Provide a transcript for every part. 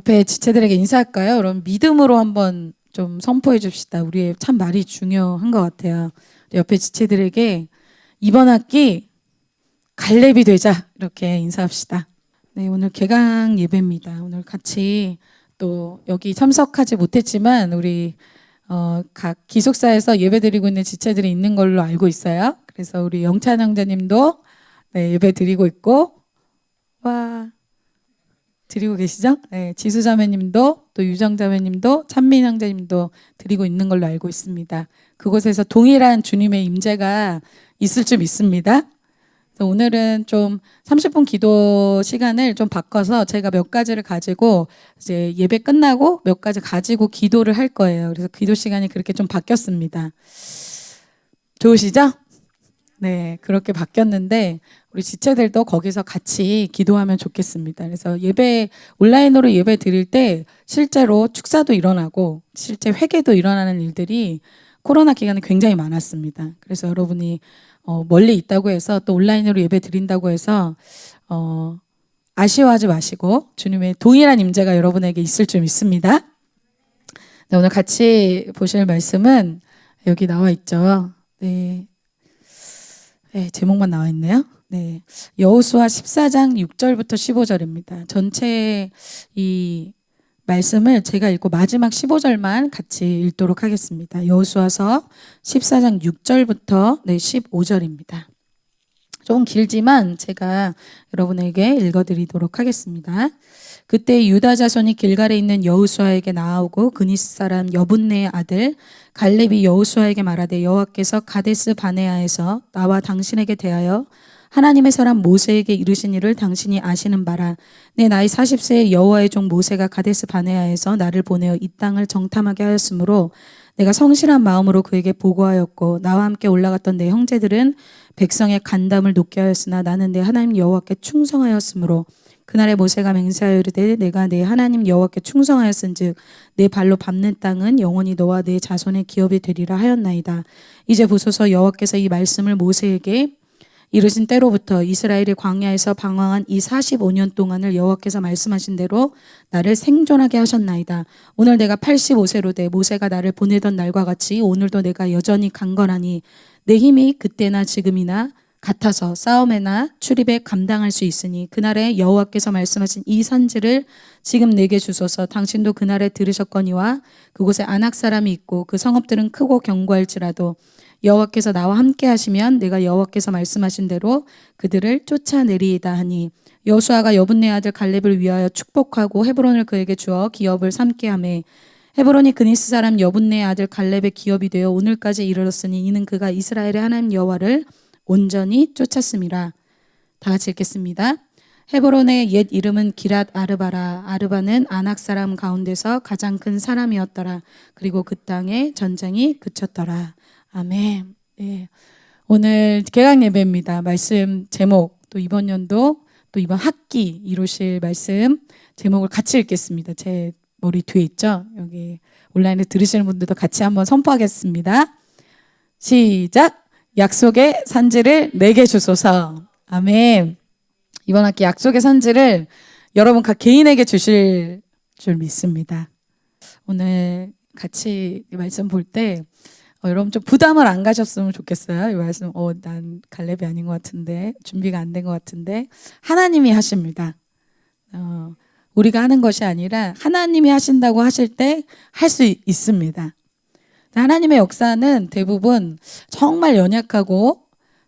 옆에 지체들에게 인사할까요? 그럼 믿음으로 한번 좀 선포해 줍시다. 우리의 참 말이 중요한 것 같아요. 옆에 지체들에게 이번 학기 갈렙이 되자 이렇게 인사합시다. 네, 오늘 개강 예배입니다. 오늘 같이 또 여기 참석하지 못했지만 우리 각 기숙사에서 예배드리고 있는 지체들이 있는 걸로 알고 있어요. 그래서 우리 영찬 형제님도 네, 예배 드리고 있고 드리고 계시죠? 네, 지수 자매님도 또 유정 자매님도 찬민 형제님도 드리고 있는 걸로 알고 있습니다. 그곳에서 동일한 주님의 임재가 있을 줄 믿습니다. 그래서 오늘은 좀 30분 기도 시간을 좀 바꿔서 제가 몇 가지를 가지고 이제 예배 끝나고 몇 가지 가지고 기도를 할 거예요. 그래서 기도 시간이 그렇게 좀 바뀌었습니다. 좋으시죠? 네, 그렇게 바뀌었는데 우리 지체들도 거기서 같이 기도하면 좋겠습니다. 그래서 온라인으로 예배 드릴 때 실제로 축사도 일어나고 실제 회개도 일어나는 일들이 코로나 기간에 굉장히 많았습니다. 그래서 여러분이 멀리 있다고 해서 또 온라인으로 예배 드린다고 해서 아쉬워하지 마시고 주님의 동일한 임재가 여러분에게 있을 줄 믿습니다. 네, 오늘 같이 보실 말씀은 여기 나와 있죠. 네. 네, 제목만 나와 있네요. 네, 여호수아 14장 6절부터 15절입니다. 전체 이 말씀을 제가 읽고 마지막 15절만 같이 읽도록 하겠습니다. 여호수아서 14장 6절부터 15절입니다. 조금 길지만 제가 여러분에게 읽어드리도록 하겠습니다. 그때 유다 자손이 길갈에 있는 여호수아에게 나아오고 그니스 사람 여분네의 아들 갈렙이 여호수아에게 말하되 여호와께서 가데스 바네아에서 나와 당신에게 대하여 하나님의 사람 모세에게 이르신 일을 당신이 아시는 바라. 내 나이 40세의 여호와의 종 모세가 가데스 바네아에서 나를 보내어 이 땅을 정탐하게 하였으므로 내가 성실한 마음으로 그에게 보고하였고 나와 함께 올라갔던 내 형제들은 백성의 간담을 높게 하였으나 나는 내 하나님 여호와께 충성하였으므로 그날에 모세가 맹세하여 이르되 내가 내 하나님 여호와께 충성하였은즉 내 발로 밟는 땅은 영원히 너와 내 자손의 기업이 되리라 하였나이다. 이제 보소서 여호와께서 이 말씀을 모세에게 이르신 때로부터 이스라엘이 광야에서 방황한 이 45년 동안을 여호와께서 말씀하신 대로 나를 생존하게 하셨나이다. 오늘 내가 85세로 돼 모세가 나를 보내던 날과 같이 오늘도 내가 여전히 강건하니 내 힘이 그때나 지금이나 같아서 싸움에나 출입에 감당할 수 있으니 그날에 여호와께서 말씀하신 이 산지를 지금 내게 주소서. 당신도 그날에 들으셨거니와 그곳에 아낙 사람이 있고 그 성읍들은 크고 견고할지라도 여호와께서 나와 함께 하시면 내가 여호와께서 말씀하신 대로 그들을 쫓아내리이다 하니 여호수아가 여분네 아들 갈렙을 위하여 축복하고 헤브론을 그에게 주어 기업을 삼게 하매 헤브론이 그니스 사람 여분네 아들 갈렙의 기업이 되어 오늘까지 이르렀으니 이는 그가 이스라엘의 하나님 여호와를 온전히 쫓았음이라. 다 같이 읽겠습니다. 헤브론의 옛 이름은 기랏 아르바라. 아르바는 아낙 사람 가운데서 가장 큰 사람이었더라. 그리고 그 땅에 전쟁이 그쳤더라. 아멘. 네. 오늘 개강 예배입니다. 말씀 제목 또 이번 연도 또 이번 학기 이루실 말씀 제목을 같이 읽겠습니다. 제 머리 뒤에 있죠. 여기 온라인에 들으시는 분들도 같이 한번 선포하겠습니다. 시작. 약속의 산지를 내게 주소서. 아멘. 이번 학기 약속의 산지를 여러분 각 개인에게 주실 줄 믿습니다. 오늘 같이 이 말씀 볼 때 여러분 좀 부담을 안 가졌으면 좋겠어요. 이 말씀 난 갈렙이 아닌 것 같은데 준비가 안 된 것 같은데 하나님이 하십니다. 우리가 하는 것이 아니라 하나님이 하신다고 하실 때 할 수 있습니다. 하나님의 역사는 대부분 정말 연약하고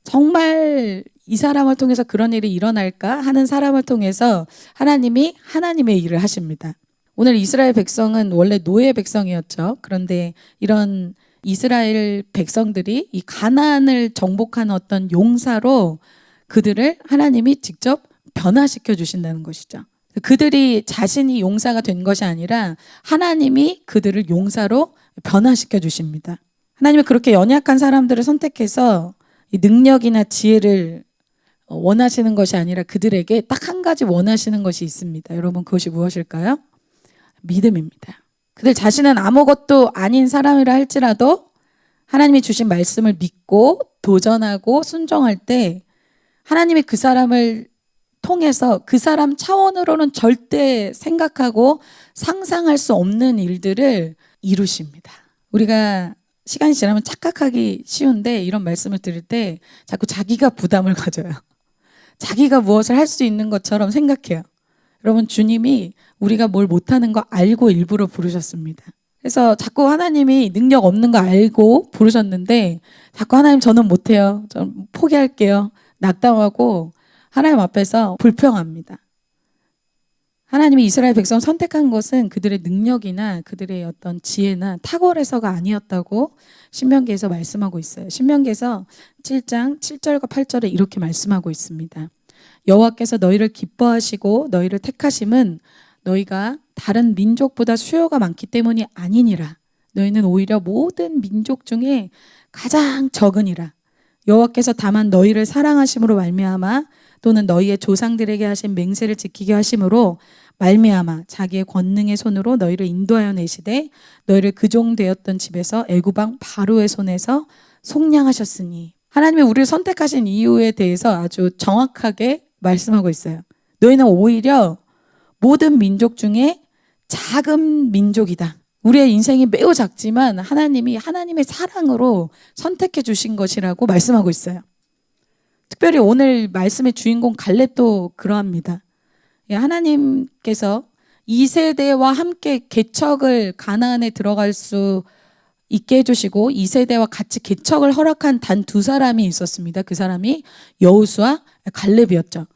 정말 이 사람을 통해서 그런 일이 일어날까 하는 사람을 통해서 하나님이 하나님의 일을 하십니다. 오늘 이스라엘 백성은 원래 노예 백성이었죠. 그런데 이런 이스라엘 백성들이 이 가나안을 정복하는 어떤 용사로 그들을 하나님이 직접 변화시켜 주신다는 것이죠. 그들이 자신이 용사가 된 것이 아니라 하나님이 그들을 용사로 변화시켜 주십니다. 하나님은 그렇게 연약한 사람들을 선택해서 이 능력이나 지혜를 원하시는 것이 아니라 그들에게 딱 한 가지 원하시는 것이 있습니다. 여러분 그것이 무엇일까요? 믿음입니다. 그들 자신은 아무것도 아닌 사람이라 할지라도 하나님이 주신 말씀을 믿고 도전하고 순종할 때 하나님이 그 사람을 통해서 그 사람 차원으로는 절대 생각하고 상상할 수 없는 일들을 이루십니다. 우리가 시간이 지나면 착각하기 쉬운데 이런 말씀을 들을 때 자꾸 자기가 부담을 가져요. 자기가 무엇을 할 수 있는 것처럼 생각해요. 여러분, 주님이 우리가 뭘 못하는 거 알고 일부러 부르셨습니다. 그래서 자꾸 하나님이 능력 없는 거 알고 부르셨는데 자꾸 하나님 저는 못해요. 전 포기할게요. 낙담하고 하나님 앞에서 불평합니다. 하나님이 이스라엘 백성을 선택한 것은 그들의 능력이나 그들의 어떤 지혜나 탁월해서가 아니었다고 신명기에서 말씀하고 있어요. 신명기에서 7장 7절과 8절에 이렇게 말씀하고 있습니다. 여호와께서 너희를 기뻐하시고 너희를 택하심은 너희가 다른 민족보다 수요가 많기 때문이 아니니라. 너희는 오히려 모든 민족 중에 가장 적으니라. 여호와께서 다만 너희를 사랑하심으로 말미암아 또는 너희의 조상들에게 하신 맹세를 지키게 하심으로 말미암아 자기의 권능의 손으로 너희를 인도하여 내시되 너희를 그종되었던 집에서 애굽 왕 바로의 손에서 속량하셨으니. 하나님이 우리를 선택하신 이유에 대해서 아주 정확하게 말씀하고 있어요. 너희는 오히려 모든 민족 중에 작은 민족이다. 우리의 인생이 매우 작지만 하나님이 하나님의 사랑으로 선택해 주신 것이라고 말씀하고 있어요. 특별히 오늘 말씀의 주인공 갈렙도 그러합니다. 하나님께서 2세대와 함께 개척을 가나안에 들어갈 수 있게 해주시고 2세대와 같이 개척을 허락한 단 2사람이 있었습니다. 그 사람이 여호수아, 갈렙이었죠.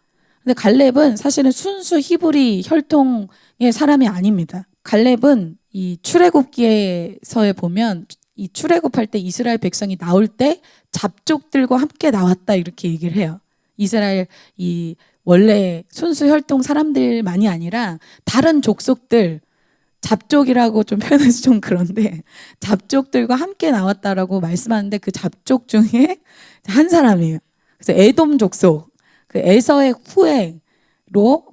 근데 갈렙은 사실은 순수 히브리 혈통의 사람이 아닙니다. 갈렙은 이 출애굽기에서에 보면 이 출애굽할 때 이스라엘 백성이 나올 때 잡족들과 함께 나왔다 이렇게 얘기를 해요. 이스라엘 이 원래 순수 혈통 사람들만이 아니라 다른 족속들, 잡족이라고 좀 표현해서 좀 그런데 잡족들과 함께 나왔다라고 말씀하는데 그 잡족 중에 한 사람이에요. 그래서 에돔 족속, 그 에서의 후예로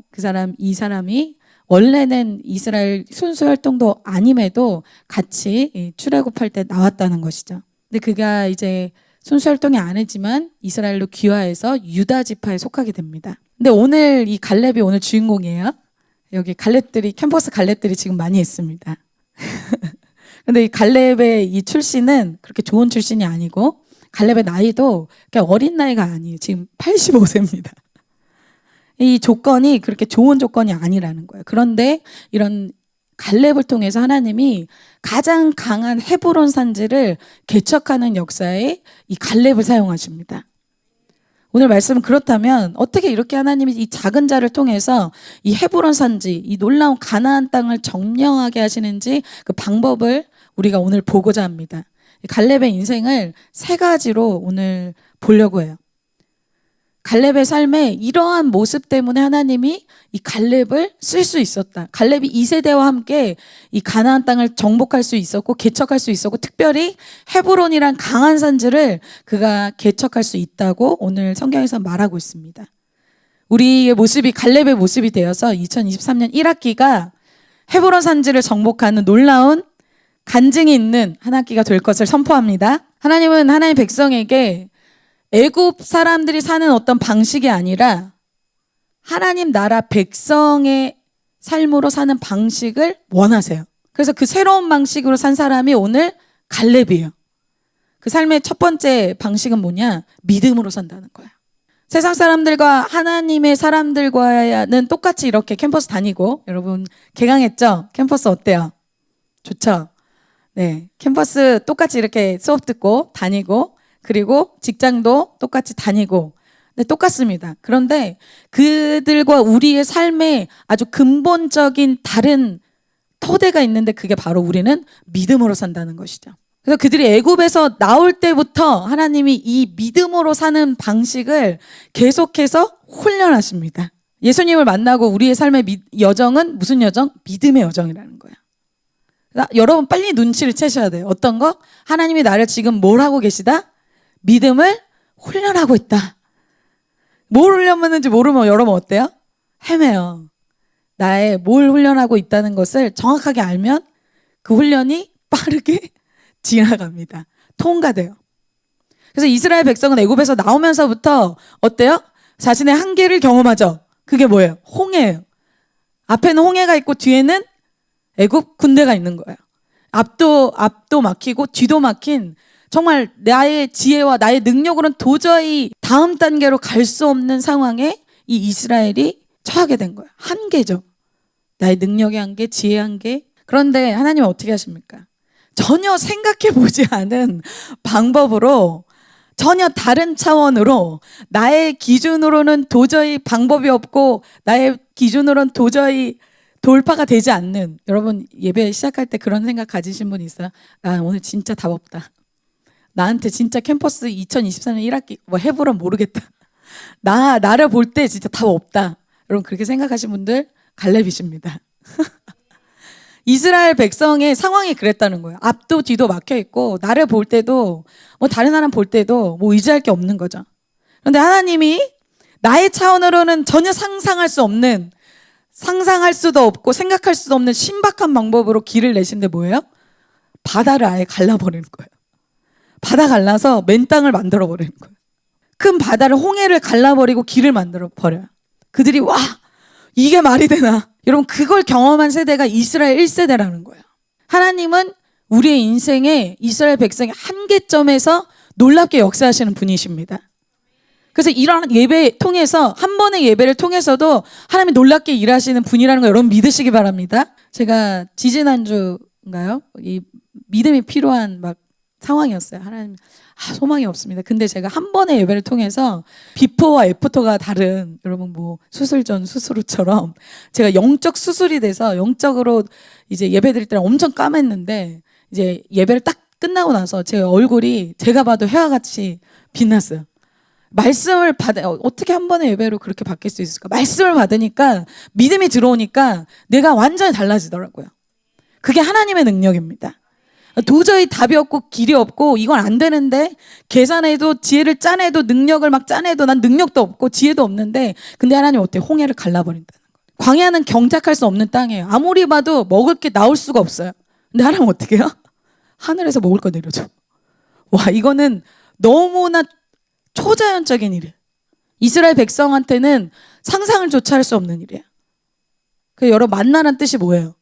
이 사람이 원래는 이스라엘 순수 혈통도 아님에도 같이 출애굽할 때 나왔다는 것이죠. 근데 그가 이제 순수 혈통이 아니지만 이스라엘로 귀화해서 유다 지파에 속하게 됩니다. 근데 오늘 이 갈렙이 오늘 주인공이에요. 여기 캠퍼스 갈렙들이 지금 많이 있습니다. 근데 이 갈렙의 이 출신은 그렇게 좋은 출신이 아니고 갈렙의 나이도 그냥 어린 나이가 아니에요. 지금 85세입니다. 이 조건이 그렇게 좋은 조건이 아니라는 거예요. 그런데 이런 갈렙을 통해서 하나님이 가장 강한 헤브론 산지를 개척하는 역사에 이 갈렙을 사용하십니다. 오늘 말씀은 그렇다면 어떻게 이렇게 하나님이 이 작은 자를 통해서 이 헤브론 산지, 이 놀라운 가나안 땅을 점령하게 하시는지 그 방법을 우리가 오늘 보고자 합니다. 갈렙의 인생을 3가지로 오늘 보려고 해요. 갈렙의 삶에 이러한 모습 때문에 하나님이 이 갈렙을 쓸 수 있었다. 갈렙이 2세대와 함께 이 가나안 땅을 정복할 수 있었고 개척할 수 있었고 특별히 헤브론이란 강한 산지를 그가 개척할 수 있다고 오늘 성경에서 말하고 있습니다. 우리의 모습이 갈렙의 모습이 되어서 2023년 1학기가 헤브론 산지를 정복하는 놀라운 간증이 있는 한 학기가 될 것을 선포합니다. 하나님은 하나님의 백성에게 애굽 사람들이 사는 어떤 방식이 아니라 하나님 나라 백성의 삶으로 사는 방식을 원하세요. 그래서 그 새로운 방식으로 산 사람이 오늘 갈렙이에요. 그 삶의 첫 번째 방식은 뭐냐? 믿음으로 산다는 거예요. 세상 사람들과 하나님의 사람들과는 똑같이 이렇게 캠퍼스 다니고, 여러분 개강했죠? 캠퍼스 어때요? 좋죠? 네, 캠퍼스 똑같이 이렇게 수업 듣고 다니고 그리고 직장도 똑같이 다니고, 네, 똑같습니다. 그런데 그들과 우리의 삶에 아주 근본적인 다른 토대가 있는데 그게 바로 우리는 믿음으로 산다는 것이죠. 그래서 그들이 애굽에서 나올 때부터 하나님이 이 믿음으로 사는 방식을 계속해서 훈련하십니다. 예수님을 만나고 우리의 삶의 여정은 무슨 여정? 믿음의 여정이라는 거예요. 여러분 빨리 눈치를 채셔야 돼요. 어떤 거? 하나님이 나를 지금 뭘 하고 계시다? 믿음을 훈련하고 있다. 뭘 훈련하는지 모르면 여러분 어때요? 헤매요. 나의 뭘 훈련하고 있다는 것을 정확하게 알면 그 훈련이 빠르게 지나갑니다. 통과돼요. 그래서 이스라엘 백성은 애굽에서 나오면서부터 어때요? 자신의 한계를 경험하죠. 그게 뭐예요? 홍해예요. 앞에는 홍해가 있고 뒤에는 애굽 군대가 있는 거예요. 앞도 막히고 뒤도 막힌, 정말 나의 지혜와 나의 능력으로는 도저히 다음 단계로 갈 수 없는 상황에 이 이스라엘이 처하게 된 거예요. 한계죠. 나의 능력의 한계, 지혜의 한계. 그런데 하나님은 어떻게 하십니까? 전혀 생각해 보지 않은 방법으로, 전혀 다른 차원으로, 나의 기준으로는 도저히 방법이 없고 나의 기준으로는 도저히 돌파가 되지 않는, 여러분 예배 시작할 때 그런 생각 가지신 분 있어요? 나 오늘 진짜 답 없다. 나한테 진짜 캠퍼스 2024년 1학기 뭐 해보란 모르겠다. 나를 볼 때 진짜 답 없다. 여러분 그렇게 생각하신 분들 갈렙이십니다. 이스라엘 백성의 상황이 그랬다는 거예요. 앞도 뒤도 막혀 있고 나를 볼 때도 뭐 다른 사람 볼 때도 뭐 의지할 게 없는 거죠. 그런데 하나님이 나의 차원으로는 전혀 상상할 수도 없고 생각할 수도 없는 신박한 방법으로 길을 내신데 뭐예요? 바다를 아예 갈라버리는 거예요. 바다 갈라서 맨 땅을 만들어 버리는 거예요. 큰 바다를, 홍해를 갈라버리고 길을 만들어 버려요. 그들이 와, 이게 말이 되나? 여러분 그걸 경험한 세대가 이스라엘 1세대라는 거예요. 하나님은 우리의 인생에 이스라엘 백성의 한계점에서 놀랍게 역사하시는 분이십니다. 그래서 이런 예배 통해서, 한 번의 예배를 통해서도 하나님이 놀랍게 일하시는 분이라는 거 여러분 믿으시기 바랍니다. 제가 지지난주인가요? 이 믿음이 필요한 막 상황이었어요. 하나님, 소망이 없습니다. 근데 제가 한 번의 예배를 통해서 비포와 애프터가 다른, 여러분 뭐 수술 전 수술 후처럼 제가 영적 수술이 돼서 영적으로 이제 예배 드릴 때는 엄청 까맸는데 이제 예배를 딱 끝나고 나서 제 얼굴이 제가 봐도 해와같이 빛났어요. 말씀을 어떻게 한 번의 예배로 그렇게 바뀔 수 있을까? 말씀을 받으니까, 믿음이 들어오니까 내가 완전히 달라지더라고요. 그게 하나님의 능력입니다. 도저히 답이 없고 길이 없고 이건 안 되는데, 계산해도 지혜를 짜내도 능력을 막 짜내도 난 능력도 없고 지혜도 없는데, 근데 하나님 어때요? 홍해를 갈라버린다는 거예요. 광야는 경작할 수 없는 땅이에요. 아무리 봐도 먹을 게 나올 수가 없어요. 근데 하나님 어떻게 해요? 하늘에서 먹을 거 내려줘. 와, 이거는 너무나 초자연적인 일이에요. 이스라엘 백성한테는 상상을 조차 할 수 없는 일이에요. 여러분 만나라는 뜻이 뭐예요?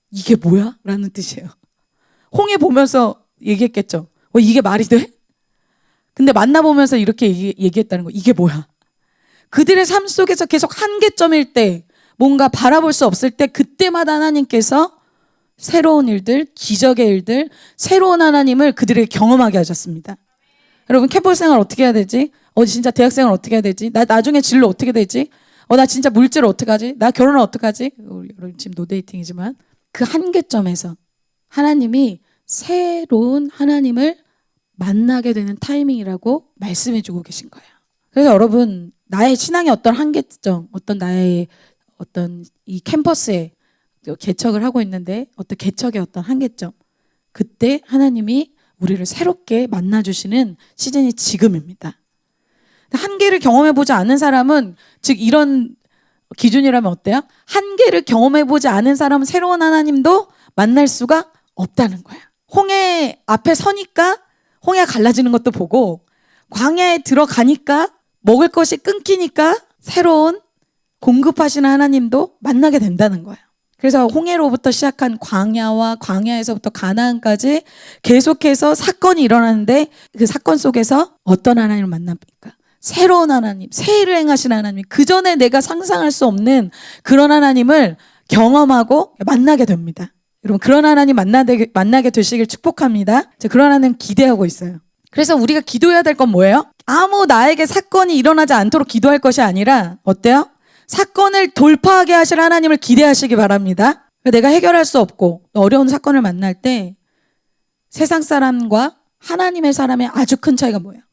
이게 뭐야? 라는 뜻이에요. 홍해 보면서 얘기했겠죠. 이게 말이 돼? 근데 만나보면서 이렇게 얘기했다는 거. 이게 뭐야? 그들의 삶 속에서 계속 한계점일 때, 뭔가 바라볼 수 없을 때, 그때마다 하나님께서 새로운 일들, 기적의 일들, 새로운 하나님을 그들에게 경험하게 하셨습니다. 여러분 캠퍼스 생활 어떻게 해야 되지? 진짜 대학 생활 어떻게 해야 되지? 나 나중에 진로 어떻게 되지? 나 진짜 물질 어떻게 하지? 나 결혼은 어떻게 하지? 여러분 지금 노데이팅이지만 그 한계점에서 하나님이 새로운 하나님을 만나게 되는 타이밍이라고 말씀해 주고 계신 거예요. 그래서 여러분 나의 신앙의 어떤 한계점, 나의 이 캠퍼스에 개척을 하고 있는데 어떤 개척의 어떤 한계점, 그때 하나님이 우리를 새롭게 만나주시는 시즌이 지금입니다. 한계를 경험해보지 않은 사람은, 즉 이런 기준이라면 어때요? 한계를 경험해보지 않은 사람은 새로운 하나님도 만날 수가 없다는 거예요. 홍해 앞에 서니까 홍해가 갈라지는 것도 보고, 광야에 들어가니까 먹을 것이 끊기니까 새로운 공급하시는 하나님도 만나게 된다는 거예요. 그래서 홍해로부터 시작한 광야와 광야에서부터 가나안까지 계속해서 사건이 일어나는데, 그 사건 속에서 어떤 하나님을 만납니까? 새로운 하나님, 새 일을 행하시는 하나님, 그 전에 내가 상상할 수 없는 그런 하나님을 경험하고 만나게 됩니다. 여러분 그런 하나님 만나게 되시길 축복합니다. 그런 하나님 기대하고 있어요. 그래서 우리가 기도해야 될 건 뭐예요? 아무 나에게 사건이 일어나지 않도록 기도할 것이 아니라 어때요? 사건을 돌파하게 하실 하나님을 기대하시기 바랍니다. 내가 해결할 수 없고 어려운 사건을 만날 때 세상 사람과 하나님의 사람의 아주 큰 차이가 뭐예요?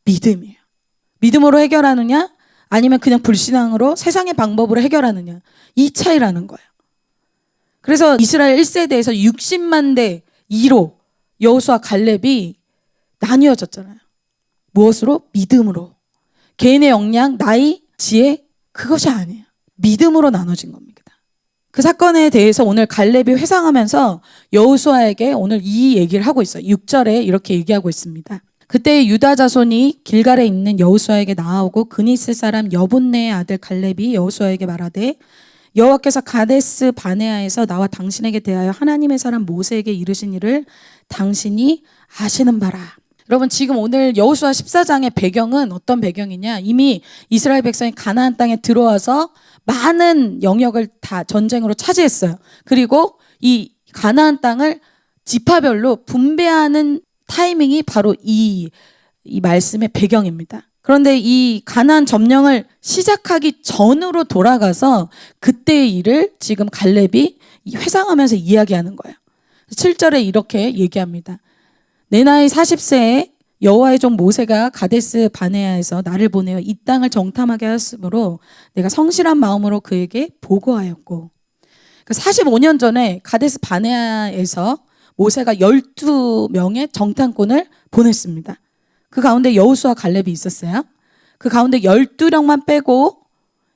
믿음이에요. 믿음으로 해결하느냐 아니면 그냥 불신앙으로 세상의 방법으로 해결하느냐, 이 차이라는 거예요. 그래서 이스라엘 1세대에서 60만 대 2로 여호수아 갈렙이 나뉘어졌잖아요. 무엇으로? 믿음으로. 개인의 역량, 나이, 지혜, 그것이 아니에요. 믿음으로 나눠진 겁니다. 그 사건에 대해서 오늘 갈렙이 회상하면서 여호수아에게 오늘 이 얘기를 하고 있어요. 6절에 이렇게 얘기하고 있습니다. 그때 유다 자손이 길갈에 있는 여호수아에게 나아오고 그니스 사람 여분네의 아들 갈렙이 여호수아에게 말하되 여호와께서 가데스 바네아에서 나와 당신에게 대하여 하나님의 사람 모세에게 이르신 일을 당신이 아시는 바라. 여러분, 지금 오늘 여호수아 14장의 배경은 어떤 배경이냐? 이미 이스라엘 백성이 가나안 땅에 들어와서 많은 영역을 다 전쟁으로 차지했어요. 그리고 이 가나안 땅을 지파별로 분배하는 타이밍이 바로 이 말씀의 배경입니다. 그런데 이 가나안 점령을 시작하기 전으로 돌아가서 그때의 일을 지금 갈렙이 회상하면서 이야기하는 거예요. 7절에 이렇게 얘기합니다. 내 나이 40세에 여호와의 종 모세가 가데스 바네아에서 나를 보내어 이 땅을 정탐하게 하였으므로 내가 성실한 마음으로 그에게 보고하였고, 45년 전에 가데스 바네아에서 모세가 12명의 정탐꾼을 보냈습니다. 그 가운데 여호수아 갈렙이 있었어요. 그 가운데 12명만 빼고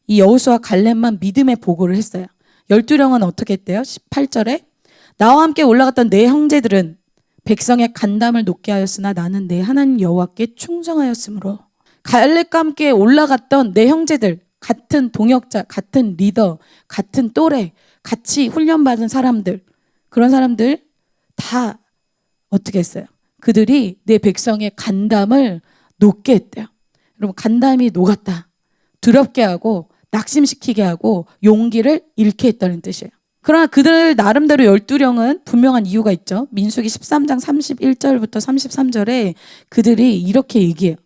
이 여호수아 갈렙만 믿음의 보고를 했어요. 12명은 어떻게 했대요? 18절에 나와 함께 올라갔던 내 형제들은 백성의 간담을 높게 하였으나 나는 내 하나님 여호와께 충성하였으므로. 갈렙과 함께 올라갔던 내 형제들, 같은 동역자, 같은 리더, 같은 또래, 같이 훈련받은 사람들, 그런 사람들 다 어떻게 했어요? 그들이 내 백성의 간담을 녹게 했대요. 여러분, 간담이 녹았다. 두렵게 하고 낙심시키게 하고 용기를 잃게 했다는 뜻이에요. 그러나 그들 나름대로 12명은 분명한 이유가 있죠. 민수기 13장 31절부터 33절에 그들이 이렇게 얘기해요.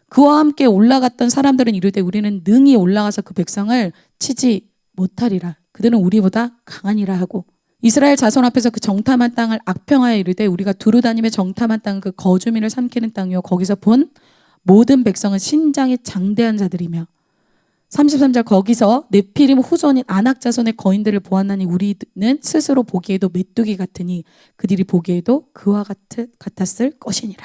그와 함께 올라갔던 사람들은 이르되 우리는 능히 올라가서 그 백성을 치지 못하리라. 그들은 우리보다 강하니라 하고, 이스라엘 자손 앞에서 그 정탐한 땅을 악평하여 이르되 우리가 두루 다니며 정탐한 땅은 그 거주민을 삼키는 땅이요 거기서 본 모든 백성은 신장이 장대한 자들이며, 33절 거기서 네피림 후손인 아낙 자손의 거인들을 보았나니 우리는 스스로 보기에도 메뚜기 같으니 그들이 보기에도 그와 같았을 것이니라.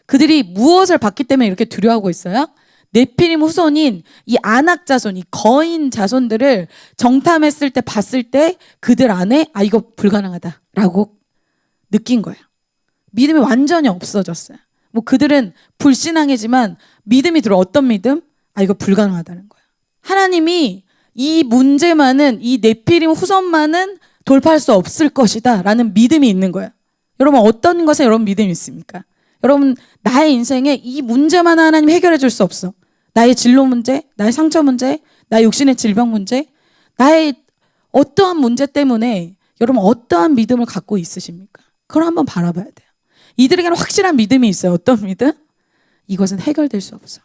그들이 무엇을 봤기 때문에 이렇게 두려워하고 있어요? 네피림 후손인 이 아낙 자손, 이 거인 자손들을 정탐했을 때 봤을 때 그들 안에 이거 불가능하다라고 느낀 거예요. 믿음이 완전히 없어졌어요. 뭐 그들은 불신앙이지만 믿음이 들어. 어떤 믿음? 이거 불가능하다는 거예요. 하나님이 이 문제만은, 이 네피림 후손만은 돌파할 수 없을 것이다 라는 믿음이 있는 거예요. 여러분, 어떤 것에 여러분 믿음이 있습니까? 여러분, 나의 인생에 이 문제만 하나님 해결해 줄 수 없어. 나의 진로 문제, 나의 상처 문제, 나의 육신의 질병 문제, 나의 어떠한 문제 때문에 여러분 어떠한 믿음을 갖고 있으십니까? 그걸 한번 바라봐야 돼요. 이들에게는 확실한 믿음이 있어요. 어떤 믿음? 이것은 해결될 수 없어.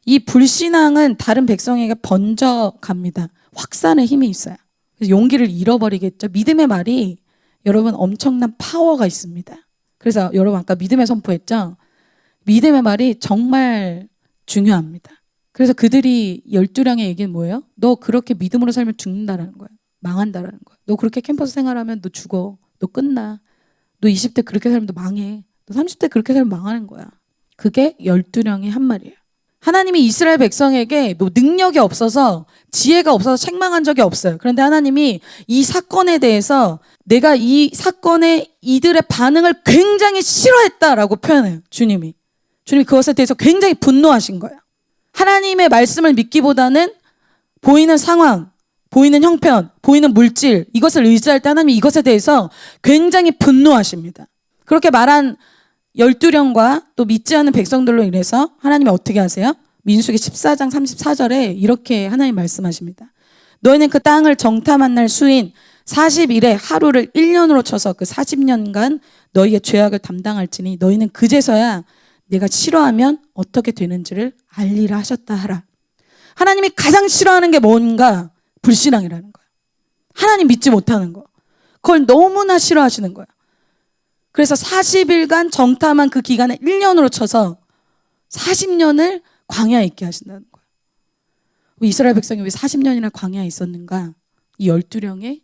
이 불신앙은 다른 백성에게 번져갑니다. 확산의 힘이 있어요. 그래서 용기를 잃어버리겠죠. 믿음의 말이 여러분 엄청난 파워가 있습니다. 그래서 여러분 아까 믿음의 선포했죠. 믿음의 말이 정말 중요합니다. 그래서 그들이 12명의 얘기는 뭐예요? 너 그렇게 믿음으로 살면 죽는다라는 거예요. 망한다라는 거예요. 너 그렇게 캠퍼스 생활하면 너 죽어. 너 끝나. 너 20대 그렇게 살면 너 망해. 너 30대 그렇게 살면 망하는 거야. 그게 12명의 한 말이에요. 하나님이 이스라엘 백성에게 뭐 능력이 없어서 지혜가 없어서 책망한 적이 없어요. 그런데 하나님이 이 사건에 대해서 내가 이 사건에 이들의 반응을 굉장히 싫어했다라고 표현해요. 주님이 그것에 대해서 굉장히 분노하신 거예요. 하나님의 말씀을 믿기보다는 보이는 상황, 보이는 형편, 보이는 물질, 이것을 의지할 때 하나님이 이것에 대해서 굉장히 분노하십니다. 그렇게 말한 12명과 또 믿지 않는 백성들로 인해서 하나님이 어떻게 하세요? 민수기 14장 34절에 이렇게 하나님 말씀하십니다. 너희는 그 땅을 정탐한 날 수인 40일에 하루를 1년으로 쳐서 그 40년간 너희의 죄악을 담당할지니 너희는 그제서야 내가 싫어하면 어떻게 되는지를 알리라 하셨다 하라. 하나님이 가장 싫어하는 게 뭔가? 불신앙이라는 거예요. 하나님 믿지 못하는 거. 그걸 너무나 싫어하시는 거예요. 그래서 40일간 정탐한 그 기간을 1년으로 쳐서 40년을 광야에 있게 하신다는 거예요. 이스라엘 백성이 왜 40년이나 광야에 있었는가? 이 12명의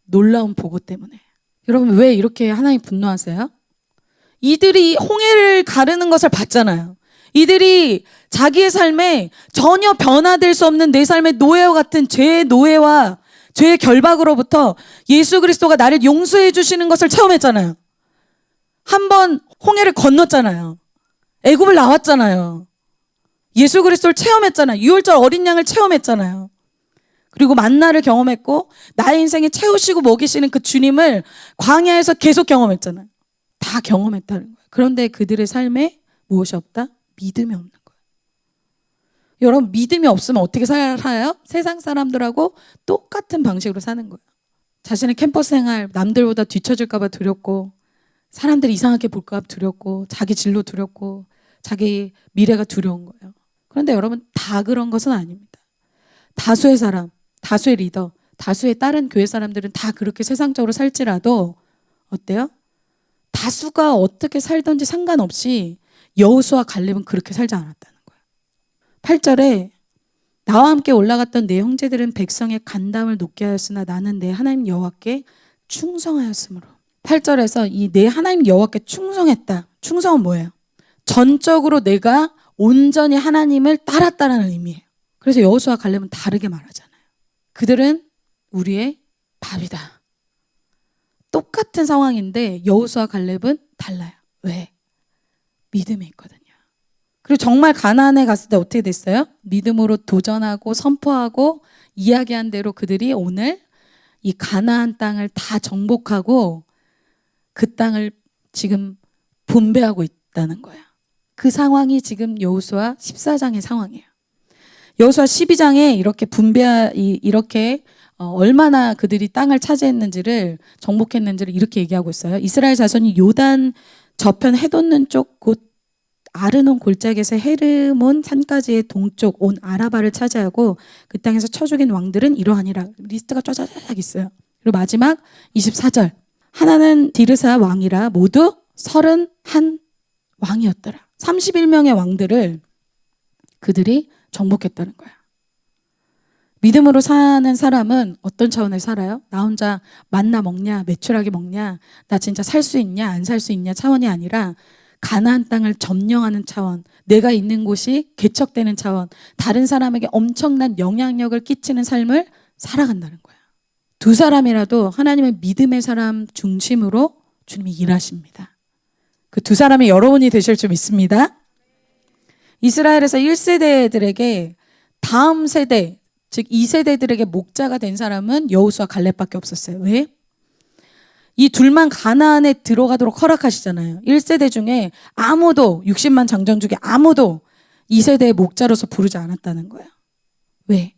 놀라운 보고 때문에. 여러분, 왜 이렇게 하나님 분노하세요? 이들이 홍해를 가르는 것을 봤잖아요. 이들이 자기의 삶에 전혀 변화될 수 없는 내 삶의 노예와 같은 죄의 노예와 죄의 결박으로부터 예수 그리스도가 나를 용서해 주시는 것을 체험했잖아요. 한 번 홍해를 건넜잖아요. 애굽을 나왔잖아요. 예수 그리스도를 체험했잖아요. 유월절 어린 양을 체험했잖아요. 그리고 만나를 경험했고 나의 인생에 채우시고 먹이시는 그 주님을 광야에서 계속 경험했잖아요. 다 경험했다는 거예요. 그런데 그들의 삶에 무엇이 없다? 믿음이 없는 거예요. 여러분, 믿음이 없으면 어떻게 살아요? 세상 사람들하고 똑같은 방식으로 사는 거예요. 자신의 캠퍼스 생활 남들보다 뒤처질까 봐 두렵고, 사람들이 이상하게 볼까 봐 두렵고, 자기 진로 두렵고, 자기 미래가 두려운 거예요. 그런데 여러분, 다 그런 것은 아닙니다. 다수의 사람, 다수의 리더, 다수의 다른 교회 사람들은 다 그렇게 세상적으로 살지라도 어때요? 다수가 어떻게 살든지 상관없이 여호수아 갈렙은 그렇게 살지 않았다는 거예요. 8절에 나와 함께 올라갔던 내 형제들은 백성의 간담을 높게 하였으나 나는 내 하나님 여호와께 충성하였으므로. 8절에서 이 내 하나님 여호와께 충성했다. 충성은 뭐예요? 전적으로 내가 온전히 하나님을 따랐다는 의미예요. 그래서 여호수아 갈렙은 다르게 말하잖아요. 그들은 우리의 밥이다. 똑같은 상황인데 여호수아 갈렙은 달라요. 왜? 믿음이 있거든요. 그리고 정말 가나안에 갔을 때 어떻게 됐어요? 믿음으로 도전하고 선포하고 이야기한 대로 그들이 오늘 이 가나안 땅을 다 정복하고 그 땅을 지금 분배하고 있다는 거예요. 그 상황이 지금 여호수아 14장의 상황이에요. 여호수아 12장에 이렇게 이렇게 얼마나 그들이 땅을 차지했는지를 정복했는지를 이렇게 얘기하고 있어요. 이스라엘 자손이 요단 저편 해돋는 쪽 곧 아르논 골짜기에서 헤르몬 산까지의 동쪽 온 아라바를 차지하고 그 땅에서 쳐 죽인 왕들은 이러하니라. 리스트가 쫙쫙 있어요. 그리고 마지막 24절. 하나는 디르사 왕이라 모두 31 왕이었더라. 31명의 왕들을 그들이 정복했다는 거야. 믿음으로 사는 사람은 어떤 차원에서 살아요? 나 혼자 만나 먹냐, 매출하게 먹냐, 나 진짜 살 수 있냐, 안 살 수 있냐 차원이 아니라 가나안 땅을 점령하는 차원, 내가 있는 곳이 개척되는 차원, 다른 사람에게 엄청난 영향력을 끼치는 삶을 살아간다는 거야. 두 사람이라도 하나님의 믿음의 사람 중심으로 주님이 일하십니다. 그 두 사람이 여러분이 되실 줄 믿습니다. 이스라엘에서 1세대들에게 다음 세대, 즉 2세대들에게 목자가 된 사람은 여호수아 갈렙밖에 없었어요. 왜? 이 둘만 가나안에 들어가도록 허락하시잖아요. 1세대 중에 아무도 60만 장정 중에 아무도 2세대의 목자로서 부르지 않았다는 거예요. 왜?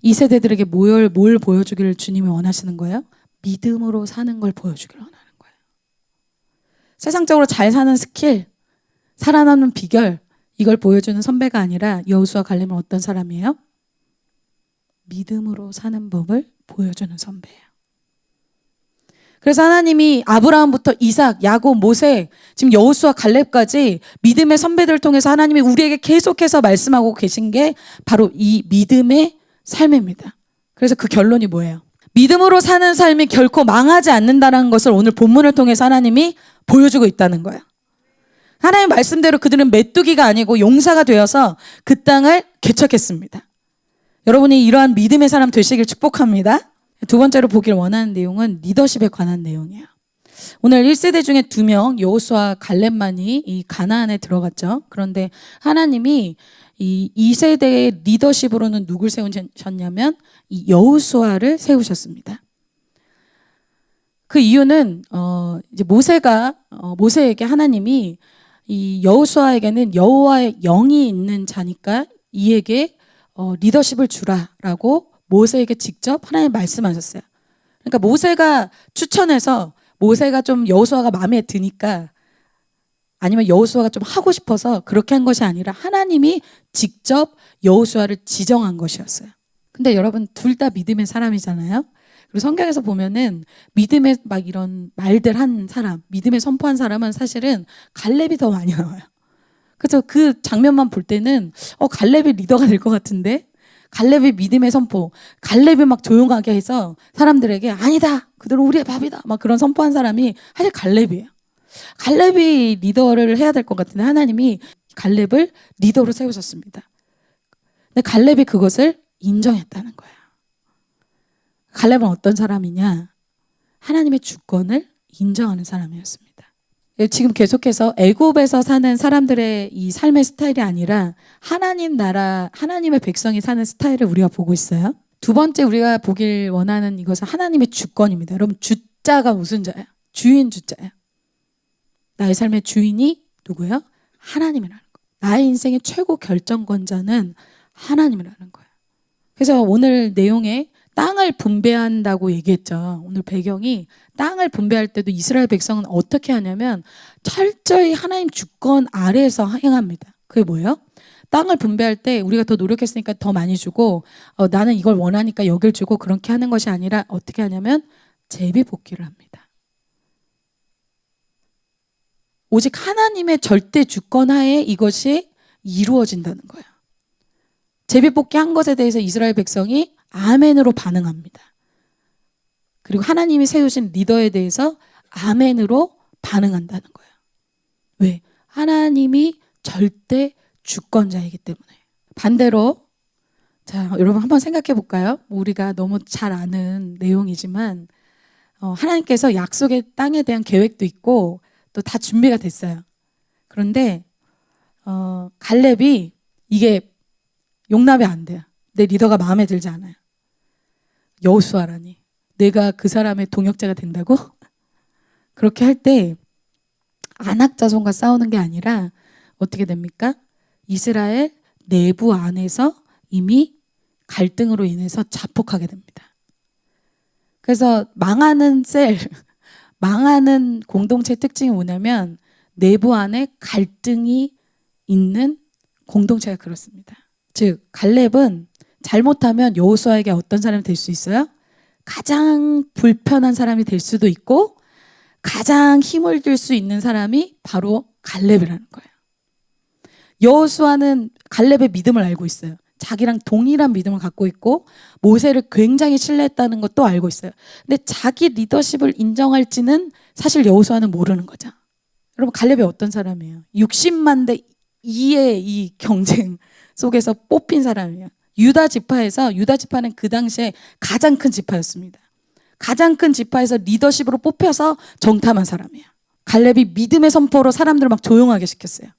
2세대들에게 뭘 보여주기를 주님이 원하시는 거예요? 믿음으로 사는 걸 보여주기를 원하는 거예요. 세상적으로 잘 사는 스킬, 살아남는 비결, 이걸 보여주는 선배가 아니라 여호수아 갈렙은 어떤 사람이에요? 믿음으로 사는 법을 보여주는 선배예요. 그래서 하나님이 아브라함부터 이삭, 야곱, 모세, 지금 여호수아 갈렙까지 믿음의 선배들을 통해서 하나님이 우리에게 계속해서 말씀하고 계신 게 바로 이 믿음의 삶입니다. 그래서 그 결론이 뭐예요? 믿음으로 사는 삶이 결코 망하지 않는다는 것을 오늘 본문을 통해서 하나님이 보여주고 있다는 거예요. 하나님 말씀대로 그들은 메뚜기가 아니고 용사가 되어서 그 땅을 개척했습니다. 여러분이 이러한 믿음의 사람 되시길 축복합니다. 두 번째로 보길 원하는 내용은 리더십에 관한 내용이에요. 오늘 1세대 중에 2명 여호수아 갈렙만이 이 가나안에 들어갔죠. 그런데 하나님이 이 2세대의 리더십으로는 누굴 세우셨냐면 이 여호수아를 세우셨습니다. 그 이유는 이제 모세에게 하나님이 이 여호수아에게는 여호와의 영이 있는 자니까 이에게 리더십을 주라라고 모세에게 직접 하나님 말씀하셨어요. 그러니까 모세가 추천해서 모세가 좀 여호수아가 마음에 드니까 아니면 여호수아가 좀 하고 싶어서 그렇게 한 것이 아니라 하나님이 직접 여호수아를 지정한 것이었어요. 근데 여러분 둘 다 믿음의 사람이잖아요. 그리고 성경에서 보면은 믿음의 막 이런 말들 한 사람, 믿음의 선포한 사람은 사실은 갈렙이 더 많이 나와요. 그래서 그 장면만 볼 때는 갈렙이 리더가 될 것 같은데 갈렙의 믿음의 선포, 갈렙이 막 조용하게 해서 사람들에게 아니다, 그들은 우리의 밥이다, 막 그런 선포한 사람이 사실 갈렙이에요. 갈렙이 리더를 해야 될 것 같은데 하나님이 갈렙을 리더로 세우셨습니다. 근데 갈렙이 그것을 인정했다는 거예요. 갈렙은 어떤 사람이냐? 하나님의 주권을 인정하는 사람이었습니다. 지금 계속해서 애굽에서 사는 사람들의 이 삶의 스타일이 아니라 하나님 나라, 하나님의 백성이 사는 스타일을 우리가 보고 있어요. 두 번째 우리가 보길 원하는 이것은 하나님의 주권입니다. 여러분, 주자가 무슨 자예요? 주인 주자예요. 나의 삶의 주인이 누구예요? 하나님이라는 거예요. 나의 인생의 최고 결정권자는 하나님이라는 거예요. 그래서 오늘 내용에 땅을 분배한다고 얘기했죠. 오늘 배경이 땅을 분배할 때도 이스라엘 백성은 어떻게 하냐면 철저히 하나님 주권 아래에서 행합니다. 그게 뭐예요? 땅을 분배할 때 우리가 더 노력했으니까 더 많이 주고 나는 이걸 원하니까 여길 주고 그렇게 하는 것이 아니라 어떻게 하냐면 제비뽑기를 합니다. 오직 하나님의 절대 주권 하에 이것이 이루어진다는 거예요. 제비뽑기 한 것에 대해서 이스라엘 백성이 아멘으로 반응합니다. 그리고 하나님이 세우신 리더에 대해서 아멘으로 반응한다는 거예요. 왜? 하나님이 절대 주권자이기 때문에. 반대로 자, 여러분 한번 생각해 볼까요? 우리가 너무 잘 아는 내용이지만 하나님께서 약속의 땅에 대한 계획도 있고 또 다 준비가 됐어요. 그런데 갈렙이 이게 용납이 안 돼요. 내 리더가 마음에 들지 않아요. 여호수아라니 내가 그 사람의 동역자가 된다고? 그렇게 할 때 아낙 자손과 싸우는 게 아니라 어떻게 됩니까? 이스라엘 내부 안에서 이미 갈등으로 인해서 자폭하게 됩니다. 그래서 망하는 망하는 공동체 특징이 뭐냐면 내부 안에 갈등이 있는 공동체가 그렇습니다. 즉 갈렙은 잘못하면 여호수아에게 어떤 사람이 될 수 있어요? 가장 불편한 사람이 될 수도 있고 가장 힘을 줄 수 있는 사람이 바로 갈렙이라는 거예요. 여호수아는 갈렙의 믿음을 알고 있어요. 자기랑 동일한 믿음을 갖고 있고 모세를 굉장히 신뢰했다는 것도 알고 있어요. 근데 자기 리더십을 인정할지는 사실 여호수아는 모르는 거죠. 여러분 갈렙이 어떤 사람이에요? 60만 대 2의 이 경쟁 속에서 뽑힌 사람이에요. 유다 지파는 그 당시에 가장 큰 지파였습니다. 가장 큰 지파에서 리더십으로 뽑혀서 정탐한 사람이에요. 갈렙이 믿음의 선포로 사람들을 막 조용하게 시켰어요.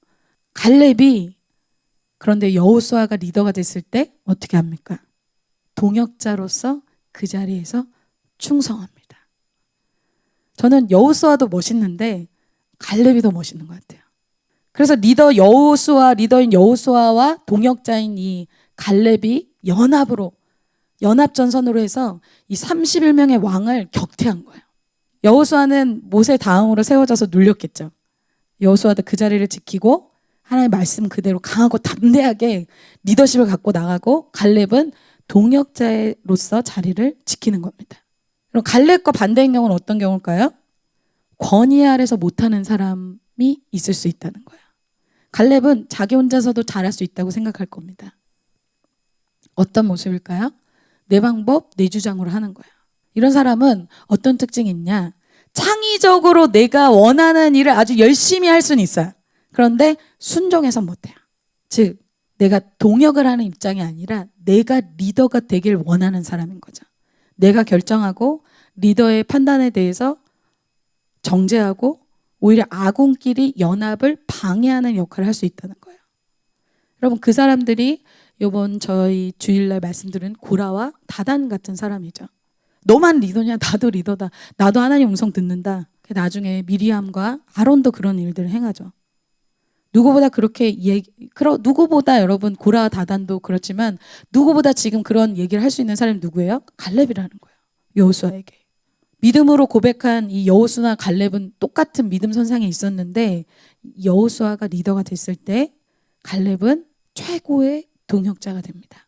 갈렙이 그런데 여호수아가 리더가 됐을 때 어떻게 합니까? 동역자로서 그 자리에서 충성합니다. 저는 여호수아도 멋있는데 갈렙이 더 멋있는 것 같아요. 그래서 리더인 여호수아와 동역자인 이 갈렙이 연합전선으로 해서 이 31명의 왕을 격퇴한 거예요. 여호수아는 모세 다음으로 세워져서 눌렸겠죠. 여호수아도 그 자리를 지키고 하나님의 말씀 그대로 강하고 담대하게 리더십을 갖고 나가고 갈렙은 동역자로서 자리를 지키는 겁니다. 그럼 갈렙과 반대인 경우는 어떤 경우일까요? 권위 아래서 못하는 사람이 있을 수 있다는 거예요. 갈렙은 자기 혼자서도 잘할 수 있다고 생각할 겁니다. 어떤 모습일까요? 내 방법, 내 주장으로 하는 거예요. 이런 사람은 어떤 특징이 있냐? 창의적으로 내가 원하는 일을 아주 열심히 할 수는 있어요. 그런데 순종해서 못해요. 즉 내가 동역을 하는 입장이 아니라 내가 리더가 되길 원하는 사람인 거죠. 내가 결정하고 리더의 판단에 대해서 정죄하고 오히려 아군끼리 연합을 방해하는 역할을 할 수 있다는 거예요. 여러분 그 사람들이 이번 저희 주일날 말씀드린 고라와 다단 같은 사람이죠. 너만 리더냐? 나도 리더다. 나도 하나님 음성 듣는다. 나중에 미리암과 아론도 그런 일들을 행하죠. 누구보다 여러분 고라와 다단도 그렇지만 누구보다 지금 그런 얘기를 할 수 있는 사람이 누구예요? 갈렙이라는 거예요. 여호수아에게. 믿음으로 고백한 이 여호수아나 갈렙은 똑같은 믿음 선상에 있었는데 여호수아가 리더가 됐을 때 갈렙은 최고의 동역자가 됩니다.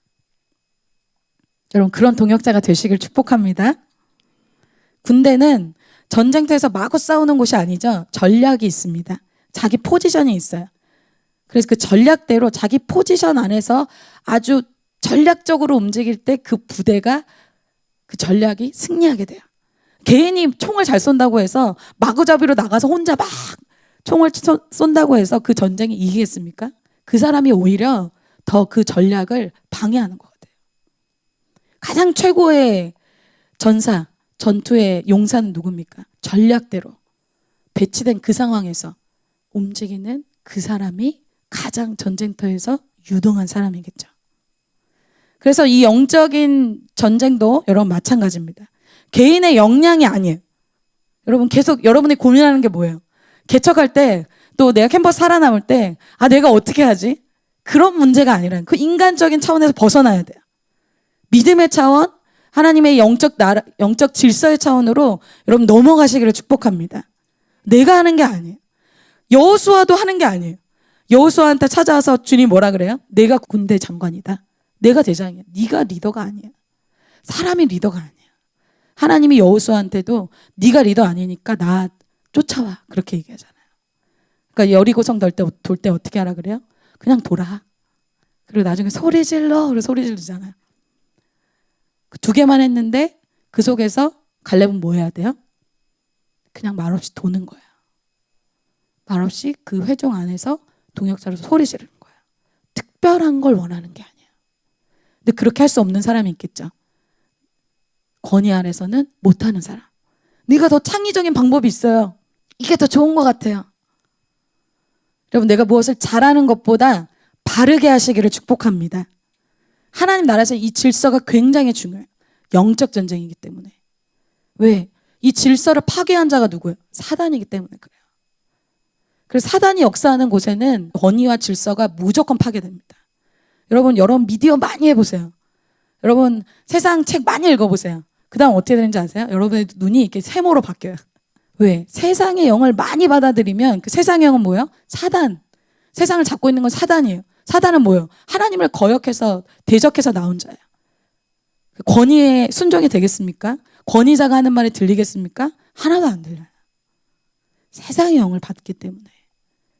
여러분 그런 동역자가 되시길 축복합니다. 군대는 전쟁터에서 마구 싸우는 곳이 아니죠. 전략이 있습니다. 자기 포지션이 있어요. 그래서 그 전략대로 자기 포지션 안에서 아주 전략적으로 움직일 때 그 부대가 그 전략이 승리하게 돼요. 개인이 총을 잘 쏜다고 해서 마구잡이로 나가서 혼자 막 총을 쏜다고 해서 그 전쟁이 이기겠습니까? 그 사람이 오히려 더 그 전략을 방해하는 것 같아요. 가장 최고의 전투의 용사는 누굽니까? 전략대로 배치된 그 상황에서 움직이는 그 사람이 가장 전쟁터에서 유능한 사람이겠죠. 그래서 이 영적인 전쟁도 여러분 마찬가지입니다. 개인의 역량이 아니에요. 여러분 계속 여러분이 고민하는 게 뭐예요? 개척할 때 또 내가 캠퍼스 살아남을 때 내가 어떻게 하지? 그런 문제가 아니라 그 인간적인 차원에서 벗어나야 돼요. 믿음의 차원, 하나님의 영적 질서의 차원으로 여러분 넘어가시기를 축복합니다. 내가 하는 게 아니에요. 여호수아도 하는 게 아니에요. 여호수아한테 찾아와서 주님 뭐라 그래요? 내가 군대 장관이다. 내가 대장이야. 네가 리더가 아니야. 사람이 리더가 아니야. 하나님이 여호수아한테도 네가 리더 아니니까 나 쫓아와. 그렇게 얘기하잖아요. 그러니까 여리고성 돌 때 어떻게 하라 그래요? 그냥 돌아. 그리고 나중에 소리 질러. 그리고 소리 지르잖아요. 그 두 개만 했는데 그 속에서 갈렙은 뭐 해야 돼요? 그냥 말없이 도는 거야. 말없이 그 회중 안에서 동역자로서 소리 지르는 거야. 특별한 걸 원하는 게 아니야. 근데 그렇게 할 수 없는 사람이 있겠죠. 권위 아래서는 못하는 사람. 네가 더 창의적인 방법이 있어요. 이게 더 좋은 것 같아요. 여러분, 내가 무엇을 잘하는 것보다 바르게 하시기를 축복합니다. 하나님 나라에서 이 질서가 굉장히 중요해요. 영적 전쟁이기 때문에. 왜? 이 질서를 파괴한 자가 누구예요? 사단이기 때문에 그래요. 그래서 사단이 역사하는 곳에는 권위와 질서가 무조건 파괴됩니다. 여러분 미디어 많이 해보세요. 여러분 세상 책 많이 읽어보세요. 그 다음 어떻게 되는지 아세요? 여러분의 눈이 이렇게 세모로 바뀌어요. 왜? 세상의 영을 많이 받아들이면 그 세상의 영은 뭐예요? 사단. 세상을 잡고 있는 건 사단이에요. 사단은 뭐예요? 하나님을 거역해서 대적해서 나온 자예요. 권위에 순종이 되겠습니까? 권위자가 하는 말이 들리겠습니까? 하나도 안 들려요. 세상의 영을 받기 때문에.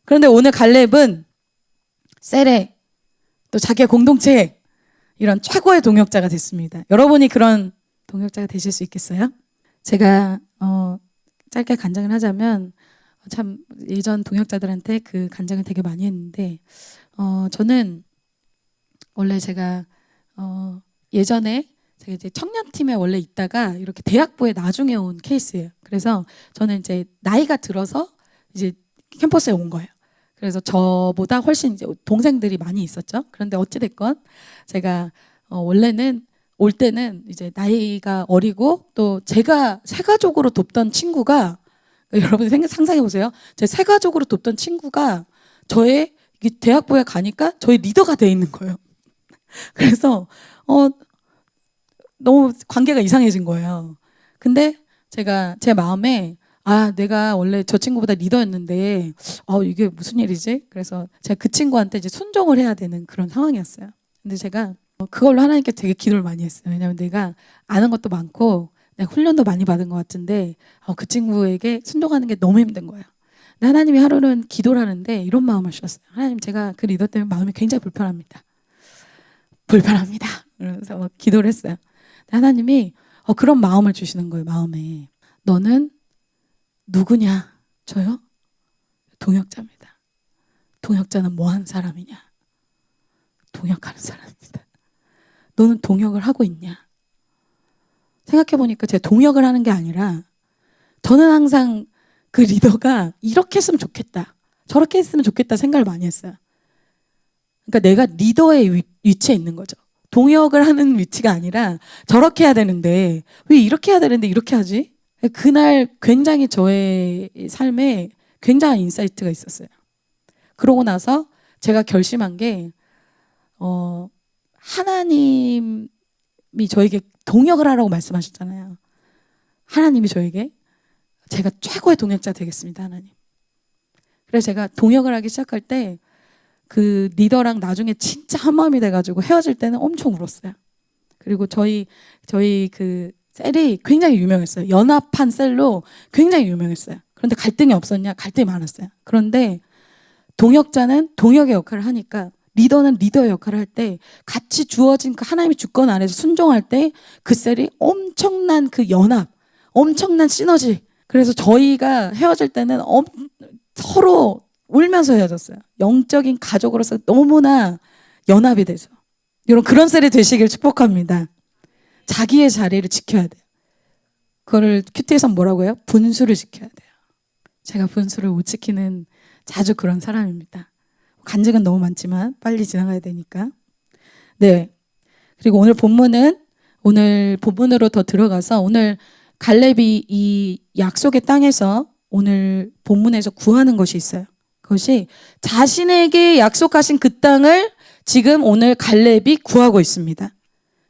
그런데 오늘 갈렙은 셀에 또 자기의 공동체에 이런 최고의 동역자가 됐습니다. 여러분이 그런 동역자가 되실 수 있겠어요? 제가 짧게 간증을 하자면 참 예전 동역자들한테 그 간증을 되게 많이 했는데 저는 원래 제가 예전에 제가 이제 청년팀에 원래 있다가 이렇게 대학부에 나중에 온 케이스예요. 그래서 저는 이제 나이가 들어서 이제 캠퍼스에 온 거예요. 그래서 저보다 훨씬 이제 동생들이 많이 있었죠. 그런데 어찌됐건 제가 원래는 올 때는 이제 나이가 어리고 또 제가 세가족으로 돕던 친구가 여러분이 상상해 보세요. 제 세가족으로 돕던 친구가 저의 대학부에 가니까 저희 리더가 돼 있는 거예요. 그래서 너무 관계가 이상해진 거예요. 근데 제가 제 마음에 내가 원래 저 친구보다 리더였는데 이게 무슨 일이지? 그래서 제가 그 친구한테 이제 순종을 해야 되는 그런 상황이었어요. 근데 제가 그걸로 하나님께 되게 기도를 많이 했어요. 왜냐하면 내가 아는 것도 많고 내가 훈련도 많이 받은 것 같은데 그 친구에게 순종하는 게 너무 힘든 거예요. 근데 하나님이 하루는 기도를 하는데 이런 마음을 주셨어요. 하나님, 제가 그 리더 때문에 마음이 굉장히 불편합니다. 그래서 기도를 했어요. 하나님이 그런 마음을 주시는 거예요. 마음에. 너는 누구냐? 저요? 동역자입니다. 동역자는 뭐 하는 사람이냐? 동역하는 사람입니다. 너는 동역을 하고 있냐? 생각해보니까 제가 동역을 하는 게 아니라 저는 항상 그 리더가 이렇게 했으면 좋겠다, 저렇게 했으면 좋겠다 생각을 많이 했어요. 그러니까 내가 리더의 위치에 있는 거죠. 동역을 하는 위치가 아니라 저렇게 해야 되는데 왜 이렇게 해야 되는데 이렇게 하지? 그날 굉장히 저의 삶에 굉장한 인사이트가 있었어요. 그러고 나서 제가 결심한 게 하나님이 저에게 동역을 하라고 말씀하셨잖아요. 하나님이 저에게 제가 최고의 동역자 되겠습니다, 하나님. 그래서 제가 동역을 하기 시작할 때 그 리더랑 나중에 진짜 한마음이 돼가지고 헤어질 때는 엄청 울었어요. 그리고 저희 그 셀이 굉장히 유명했어요. 연합한 셀로 굉장히 유명했어요. 그런데 갈등이 없었냐? 갈등이 많았어요. 그런데 동역자는 동역의 역할을 하니까 리더는 리더의 역할을 할 때 같이 주어진 그 하나님의 주권 안에서 순종할 때 그 셀이 엄청난 그 연합, 엄청난 시너지. 그래서 저희가 헤어질 때는 서로 울면서 헤어졌어요. 영적인 가족으로서 너무나 연합이 돼서. 여러분 그런 셀이 되시길 축복합니다. 자기의 자리를 지켜야 돼요. 그거를 큐티에서 뭐라고 해요? 분수를 지켜야 돼요. 제가 분수를 못 지키는 자주 그런 사람입니다. 간증은 너무 많지만 빨리 지나가야 되니까. 네. 그리고 오늘 본문으로 더 들어가서 오늘 갈렙이 이 약속의 땅에서 오늘 본문에서 구하는 것이 있어요. 그것이 자신에게 약속하신 그 땅을 지금 오늘 갈렙이 구하고 있습니다.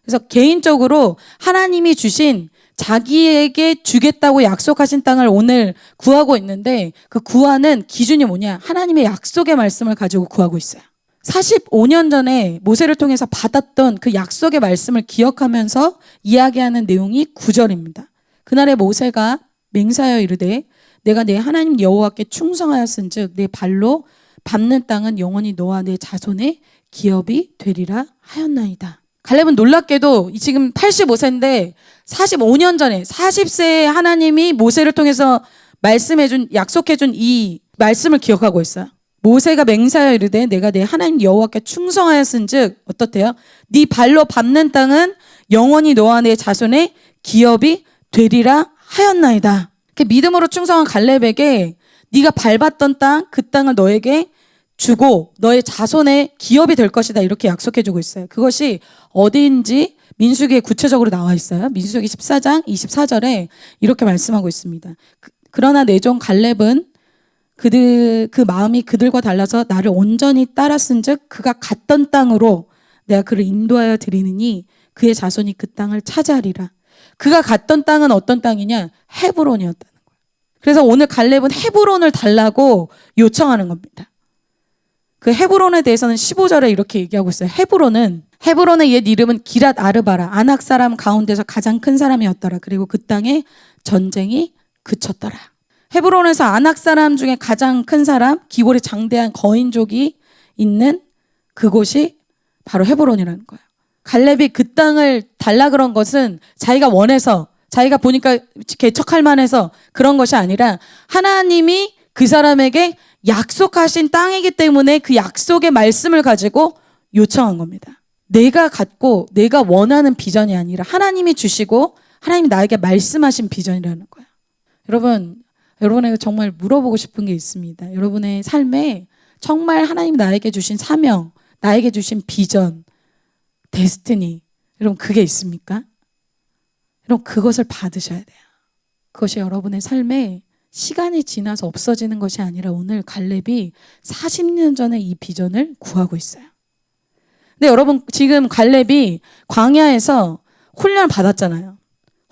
그래서 개인적으로 하나님이 주신 자기에게 주겠다고 약속하신 땅을 오늘 구하고 있는데 그 구하는 기준이 뭐냐? 하나님의 약속의 말씀을 가지고 구하고 있어요. 45년 전에 모세를 통해서 받았던 그 약속의 말씀을 기억하면서 이야기하는 내용이 9절입니다. 그날에 모세가 맹세하여 이르되 내가 내 하나님 여호와께 충성하였은즉 내 발로 밟는 땅은 영원히 너와 내 자손의 기업이 되리라 하였나이다. 갈렙은 놀랍게도 지금 85세인데 45년 전에 40세에 하나님이 모세를 통해서 말씀해준 약속해준 이 말씀을 기억하고 있어요. 모세가 맹세하여 이르되 내가 내 하나님 여호와께 충성하였은즉 어떻대요? 네 발로 밟는 땅은 영원히 너와 내 자손의 기업이 되리라 하였나이다. 믿음으로 충성한 갈렙에게 네가 밟았던 땅, 그 땅을 너에게 주고 너의 자손의 기업이 될 것이다 이렇게 약속해주고 있어요. 그것이 어디인지 민수기에 구체적으로 나와 있어요. 민수기 14장 24절에 이렇게 말씀하고 있습니다. 그러나 내 종 갈렙은 그 마음이 그들과 달라서 나를 온전히 따랐은즉 그가 갔던 땅으로 내가 그를 인도하여 드리느니 그의 자손이 그 땅을 차지하리라. 그가 갔던 땅은 어떤 땅이냐? 헤브론이었다는 거예요. 그래서 오늘 갈렙은 헤브론을 달라고 요청하는 겁니다. 그 헤브론에 대해서는 15절에 이렇게 얘기하고 있어요. 헤브론의 옛 이름은 기랏 아르바라. 아낙 사람 가운데서 가장 큰 사람이었더라. 그리고 그 땅에 전쟁이 그쳤더라. 헤브론에서 아낙 사람 중에 가장 큰 사람, 기골이 장대한 거인족이 있는 그곳이 바로 헤브론이라는 거예요. 갈렙이 그 땅을 달라 그런 것은 자기가 원해서, 자기가 보니까 개척할 만해서 그런 것이 아니라 하나님이 그 사람에게 약속하신 땅이기 때문에 그 약속의 말씀을 가지고 요청한 겁니다. 내가 갖고 내가 원하는 비전이 아니라 하나님이 주시고 하나님이 나에게 말씀하신 비전이라는 거예요. 여러분에게 정말 물어보고 싶은 게 있습니다. 여러분의 삶에 정말 하나님이 나에게 주신 사명, 나에게 주신 비전, 데스티니, 여러분 그게 있습니까? 여러분 그것을 받으셔야 돼요. 그것이 여러분의 삶에 시간이 지나서 없어지는 것이 아니라 오늘 갈렙이 40년 전에 이 비전을 구하고 있어요. 근데 여러분 지금 갈렙이 광야에서 훈련을 받았잖아요.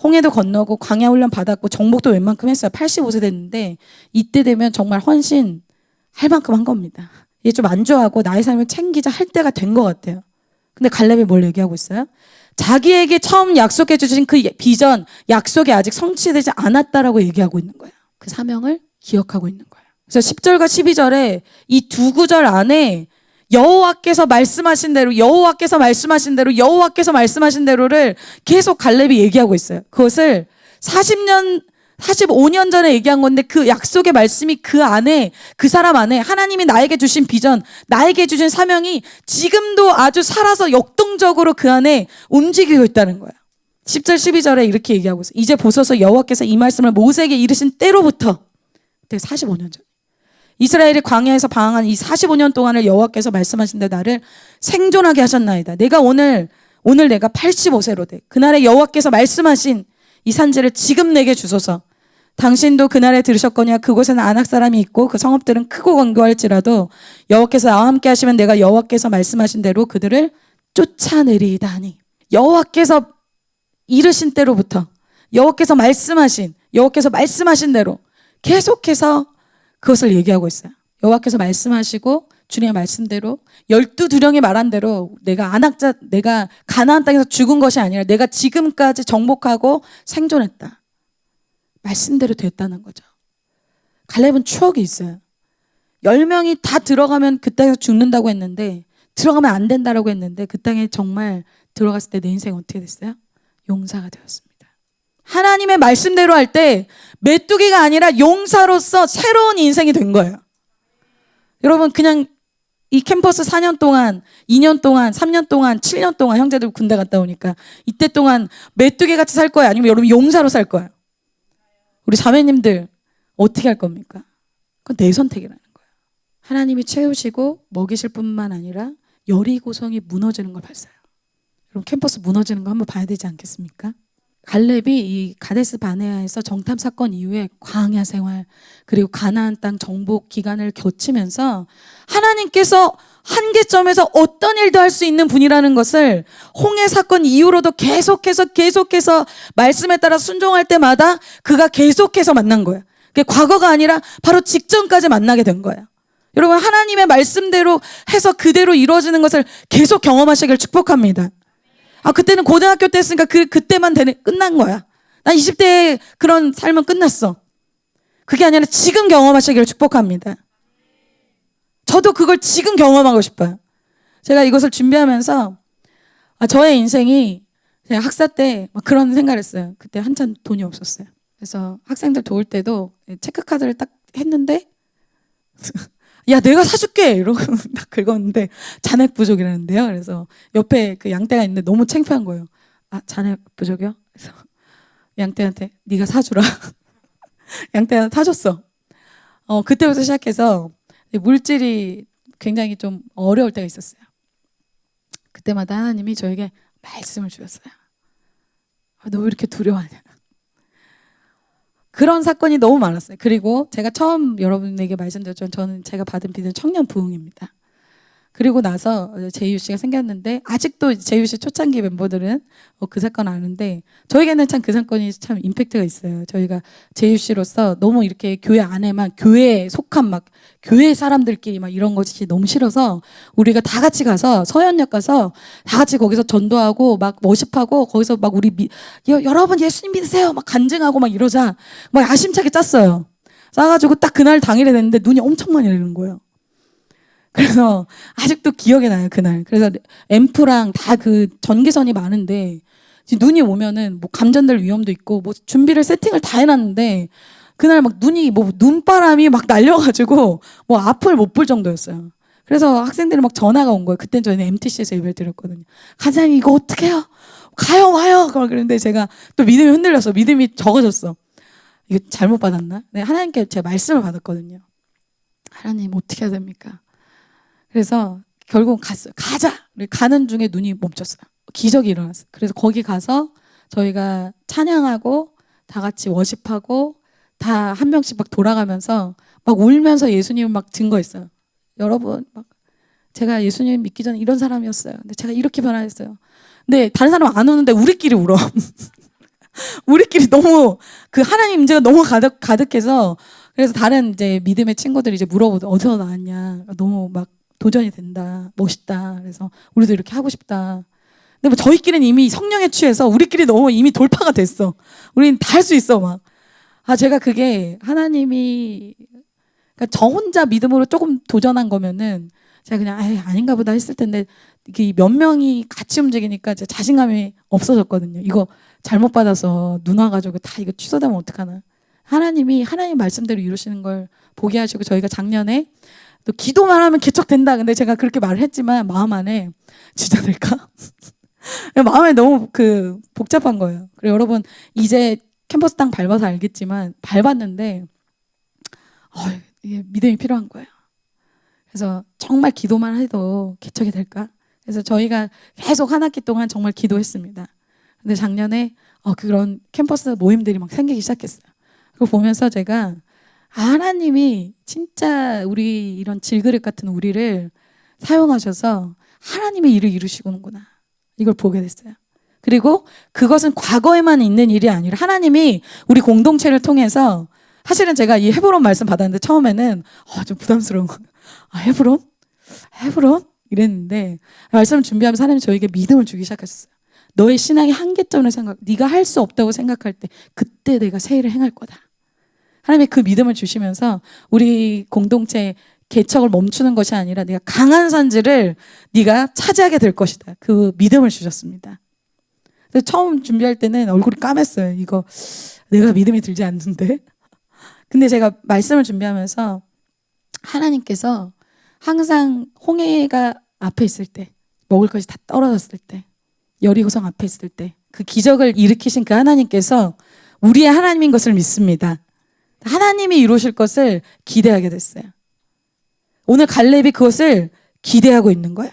홍해도 건너고 광야 훈련 받았고 정복도 웬만큼 했어요. 85세 됐는데 이때 되면 정말 헌신할 만큼 한 겁니다. 이게 좀 안주하고 나의 삶을 챙기자 할 때가 된 것 같아요. 근데 갈렙이 뭘 얘기하고 있어요? 자기에게 처음 약속해 주신 그 비전, 약속이 아직 성취되지 않았다라고 얘기하고 있는 거예요. 그 사명을 기억하고 있는 거예요. 그래서 10절과 12절에 이 두 구절 안에 여호와께서 말씀하신 대로, 여호와께서 말씀하신 대로, 여호와께서 말씀하신 대로를 계속 갈렙이 얘기하고 있어요. 그것을 45년 전에 얘기한 건데 그 약속의 말씀이 그 안에, 그 사람 안에 하나님이 나에게 주신 비전, 나에게 주신 사명이 지금도 아주 살아서 역동적으로 그 안에 움직이고 있다는 거예요. 10절 12절에 이렇게 얘기하고 있어요. 이제 보소서 여호와께서 이 말씀을 모세에게 이르신 때로부터, 그때 45년 전 이스라엘이 광야에서 방황한 이 45년 동안을 여호와께서 말씀하신 데 나를 생존하게 하셨나이다. 내가 오늘 내가 85세로 돼. 그날에 여호와께서 말씀하신 이 산지를 지금 내게 주소서. 당신도 그날에 들으셨거니와 그곳에는 아낙 사람이 있고 그 성읍들은 크고 견고할지라도 여호와께서 나와 함께 하시면 내가 여호와께서 말씀하신 대로 그들을 쫓아내리이다 하니, 여호와께서 이르신 때로부터 여호와께서 말씀하신 대로 계속해서 그것을 얘기하고 있어요. 여호와께서 말씀하시고 주님의 말씀대로 12두령이 말한 대로 내가 가나안 땅에서 죽은 것이 아니라 내가 지금까지 정복하고 생존했다. 말씀대로 됐다는 거죠. 갈렙은 추억이 있어요. 10명이 다 들어가면 그 땅에서 죽는다고 했는데, 들어가면 안 된다라고 했는데 그 땅에 정말 들어갔을 때 내 인생은 어떻게 됐어요? 용사가 되었습니다. 하나님의 말씀대로 할 때 메뚜기가 아니라 용사로서 새로운 인생이 된 거예요. 여러분 그냥 이 캠퍼스 4년 동안, 2년 동안, 3년 동안, 7년 동안 형제들 군대 갔다 오니까 이때 동안 메뚜기 같이 살 거예요? 아니면 여러분 용사로 살 거예요? 우리 자매님들 어떻게 할 겁니까? 그건 내 선택이라는 거예요. 하나님이 채우시고 먹이실 뿐만 아니라 여리고성이 무너지는 걸 봤어요. 여러분 캠퍼스 무너지는 거 한번 봐야 되지 않겠습니까? 갈렙이 이 가데스 바네아에서 정탐 사건 이후에 광야 생활 그리고 가나안 땅 정복 기간을 거치면서 하나님께서 한계점에서 어떤 일도 할 수 있는 분이라는 것을 홍해 사건 이후로도 계속해서 말씀에 따라 순종할 때마다 그가 계속해서 만난 거예요. 그게 과거가 아니라 바로 직전까지 만나게 된 거예요. 여러분 하나님의 말씀대로 해서 그대로 이루어지는 것을 계속 경험하시길 축복합니다. 그때는 고등학교 때 했으니까 그때만 끝난 거야. 난 20대의 그런 삶은 끝났어. 그게 아니라 지금 경험하시기를 축복합니다. 저도 그걸 지금 경험하고 싶어요. 제가 이것을 준비하면서 저의 인생이 제가 학사 때 막 그런 생각을 했어요. 그때 한참 돈이 없었어요. 그래서 학생들 도울 때도 체크카드를 딱 했는데 야 내가 사줄게 이러고 딱 긁었는데 잔액 부족이라는데요. 그래서 옆에 그 양떼가 있는데 너무 창피한 거예요. 잔액 부족이요? 그래서 양떼한테 네가 사주라. 양떼가 사줬어. 그때부터 시작해서 물질이 굉장히 좀 어려울 때가 있었어요. 그때마다 하나님이 저에게 말씀을 주셨어요. 너 왜 이렇게 두려워하냐. 그런 사건이 너무 많았어요. 그리고 제가 처음 여러분에게 말씀드렸지만 저는 제가 받은 비는 청년 부흥입니다. 그리고 나서 제이유씨가 생겼는데 아직도 제이유씨 초창기 멤버들은 그 사건 아는데 저에게는 참 그 사건이 참 임팩트가 있어요. 저희가 제이유씨로서 너무 이렇게 교회 안에만 교회에 속한 막 교회 사람들끼리 막 이런 것이 너무 싫어서 우리가 다 같이 가서 서현역 가서 다 같이 거기서 전도하고 막 워십하고 거기서 막 우리 여러분 예수님 믿으세요 막 간증하고 막 이러자 막 야심차게 짰어요. 짜가지고 딱 그날 당일에 됐는데 눈이 엄청 많이 내리는 거예요. 그래서 아직도 기억이 나요, 그날. 그래서 앰프랑 다 그 전기선이 많은데 눈이 오면은 뭐 감전될 위험도 있고 뭐 준비를 세팅을 다 해놨는데 그날 막 눈이 뭐 눈바람이 막 날려가지고 뭐 앞을 못 볼 정도였어요. 그래서 학생들이 막 전화가 온 거예요. 그땐 저희는 MTC에서 예배를 드렸거든요. 간사님 이거 어떻게 해요? 가요 와요. 그런데 제가 또 믿음이 흔들렸어. 믿음이 적어졌어. 이거 잘못 받았나? 네, 하나님께 제가 말씀을 받았거든요. 하나님 어떻게 해야 됩니까? 그래서 결국 갔어요. 가자! 가는 중에 눈이 멈췄어요. 기적이 일어났어요. 그래서 거기 가서 저희가 찬양하고 다 같이 워십하고 다 한 명씩 막 돌아가면서 막 울면서 예수님을 막 증거했어요. 여러분, 막 제가 예수님 믿기 전에 이런 사람이었어요. 근데 제가 이렇게 변화했어요. 근데 다른 사람은 안 우는데 우리끼리 울어. 우리끼리 너무 그 하나님 임재가 너무 가득해서 그래서 다른 이제 믿음의 친구들이 이제 물어보더 어디서 나왔냐. 너무 막 도전이 된다. 멋있다. 그래서 우리도 이렇게 하고 싶다. 근데 뭐 저희끼리는 이미 성령에 취해서 우리끼리 너무 이미 돌파가 됐어. 우리는 다 할 수 있어 막. 제가 그게 하나님이 그러니까 저 혼자 믿음으로 조금 도전한 거면은 제가 그냥 아닌가 보다 했을 텐데 이게 몇 명이 같이 움직이니까 제 자신감이 없어졌거든요. 이거 잘못 받아서 눈 와가지고 다 이거 취소되면 어떡하나. 하나님이 하나님 말씀대로 이루시는 걸 보게 하시고 저희가 작년에 또 기도만 하면 개척된다. 근데 제가 그렇게 말을 했지만 마음 안에 진짜 될까? 마음에 너무 복잡한 거예요. 그리고 여러분 이제 캠퍼스 땅 밟아서 알겠지만 밟았는데 이게 믿음이 필요한 거예요. 그래서 정말 기도만 해도 개척이 될까? 그래서 저희가 계속 한 학기 동안 정말 기도했습니다. 근데 작년에 그런 캠퍼스 모임들이 막 생기기 시작했어요. 그거 보면서 제가 하나님이 진짜 우리 이런 질그릇 같은 우리를 사용하셔서 하나님의 일을 이루시는구나. 이걸 보게 됐어요. 그리고 그것은 과거에만 있는 일이 아니라 하나님이 우리 공동체를 통해서 사실은 제가 이 헤브론 말씀 받았는데 처음에는 좀 부담스러운 거예요. 헤브론? 이랬는데 말씀을 준비하면서 하나님이 저에게 믿음을 주기 시작했어요. 너의 신앙의 한계점을 네가 할 수 없다고 생각할 때 그때 내가 새 일을 행할 거다. 하나님이 그 믿음을 주시면서 우리 공동체 개척을 멈추는 것이 아니라 네가 강한 산지를 네가 차지하게 될 것이다. 그 믿음을 주셨습니다. 그래서 처음 준비할 때는 얼굴이 까맸어요. 이거 내가 믿음이 들지 않는데. 근데 제가 말씀을 준비하면서 하나님께서 항상 홍해가 앞에 있을 때, 먹을 것이 다 떨어졌을 때, 여리고성 앞에 있을 때 그 기적을 일으키신 그 하나님께서 우리의 하나님인 것을 믿습니다. 하나님이 이루실 것을 기대하게 됐어요. 오늘 갈렙이 그것을 기대하고 있는 거예요.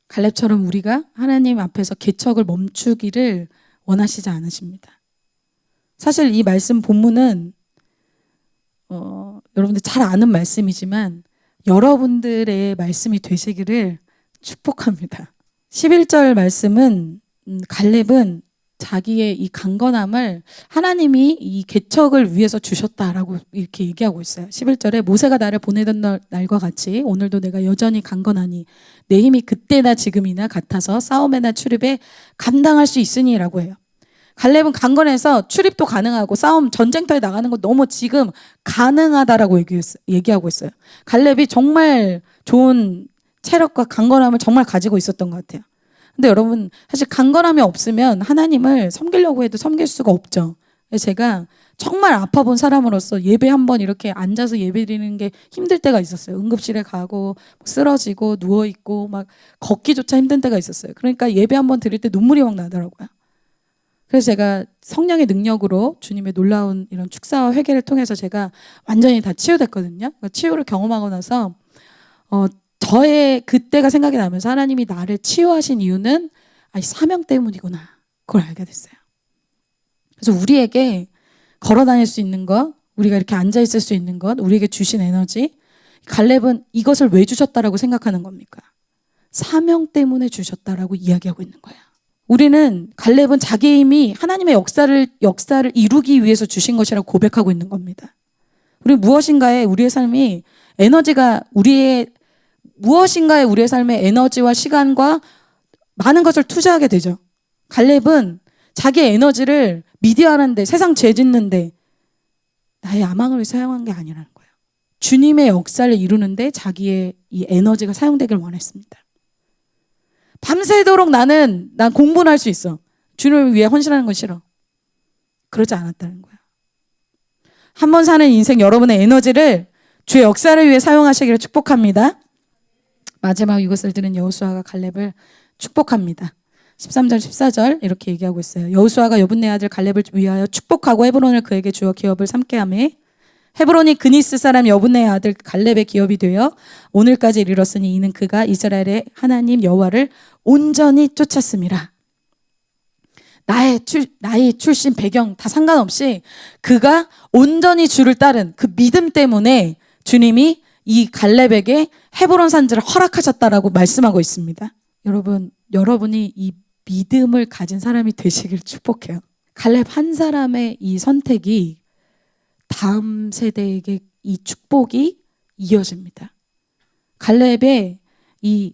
갈렙처럼 우리가 하나님 앞에서 개척을 멈추기를 원하시지 않으십니다. 사실 이 말씀 본문은 여러분들 잘 아는 말씀이지만 여러분들의 말씀이 되시기를 축복합니다. 11절 말씀은 갈렙은 자기의 이 강건함을 하나님이 이 개척을 위해서 주셨다라고 이렇게 얘기하고 있어요. 11절에 모세가 나를 보내던 날과 같이 오늘도 내가 여전히 강건하니 내 힘이 그때나 지금이나 같아서 싸움에나 출입에 감당할 수 있으니라고 해요. 갈렙은 강건해서 출입도 가능하고 싸움 전쟁터에 나가는 거 너무 지금 가능하다라고 얘기하고 있어요. 갈렙이 정말 좋은 체력과 강건함을 정말 가지고 있었던 것 같아요. 근데 여러분 사실 강건함이 없으면 하나님을 섬기려고 해도 섬길 수가 없죠. 제가 정말 아파본 사람으로서 예배 한번 이렇게 앉아서 예배 드리는 게 힘들 때가 있었어요. 응급실에 가고 쓰러지고 누워있고 막 걷기조차 힘든 때가 있었어요. 그러니까 예배 한번 드릴 때 눈물이 막 나더라고요. 그래서 제가 성령의 능력으로 주님의 놀라운 이런 축사와 회개를 통해서 제가 완전히 다 치유됐거든요. 치유를 경험하고 나서 저의 그때가 생각이 나면서 하나님이 나를 치유하신 이유는 사명 때문이구나. 그걸 알게 됐어요. 그래서 우리에게 걸어 다닐 수 있는 것, 우리가 이렇게 앉아 있을 수 있는 것, 우리에게 주신 에너지, 갈렙은 이것을 왜 주셨다라고 생각하는 겁니까? 사명 때문에 주셨다라고 이야기하고 있는 거예요. 우리는 갈렙은 자기의 힘이 하나님의 역사를 이루기 위해서 주신 것이라고 고백하고 있는 겁니다. 우리 무엇인가에 우리의 삶이 무엇인가에 우리의 삶의 에너지와 시간과 많은 것을 투자하게 되죠. 갈렙은 자기의 에너지를 미디어하는데, 세상 죄짓는데 나의 야망을 위해 사용한 게 아니라는 거예요. 주님의 역사를 이루는데 자기의 이 에너지가 사용되길 원했습니다. 밤새도록 난 공부는 할 수 있어. 주님을 위해 헌신하는 건 싫어. 그러지 않았다는 거야. 한 번 사는 인생 여러분의 에너지를 주의 역사를 위해 사용하시기를 축복합니다. 마지막 이것을 들은 여호수아가 갈렙을 축복합니다. 13절 14절 이렇게 얘기하고 있어요. 여호수아가 여분네 아들 갈렙을 위하여 축복하고 헤브론을 그에게 주어 기업을 삼게 하며 헤브론이 그니스 사람 여분네의 아들 갈렙의 기업이 되어 오늘까지 이르렀으니 이는 그가 이스라엘의 하나님 여호와를 온전히 쫓았음이라. 나이 출신 배경 다 상관없이 그가 온전히 주를 따른 그 믿음 때문에 주님이 이 갈렙에게 헤브론 산지를 허락하셨다라고 말씀하고 있습니다. 여러분이 이 믿음을 가진 사람이 되시길 축복해요. 갈렙 한 사람의 이 선택이 다음 세대에게 이 축복이 이어집니다. 갈렙의 이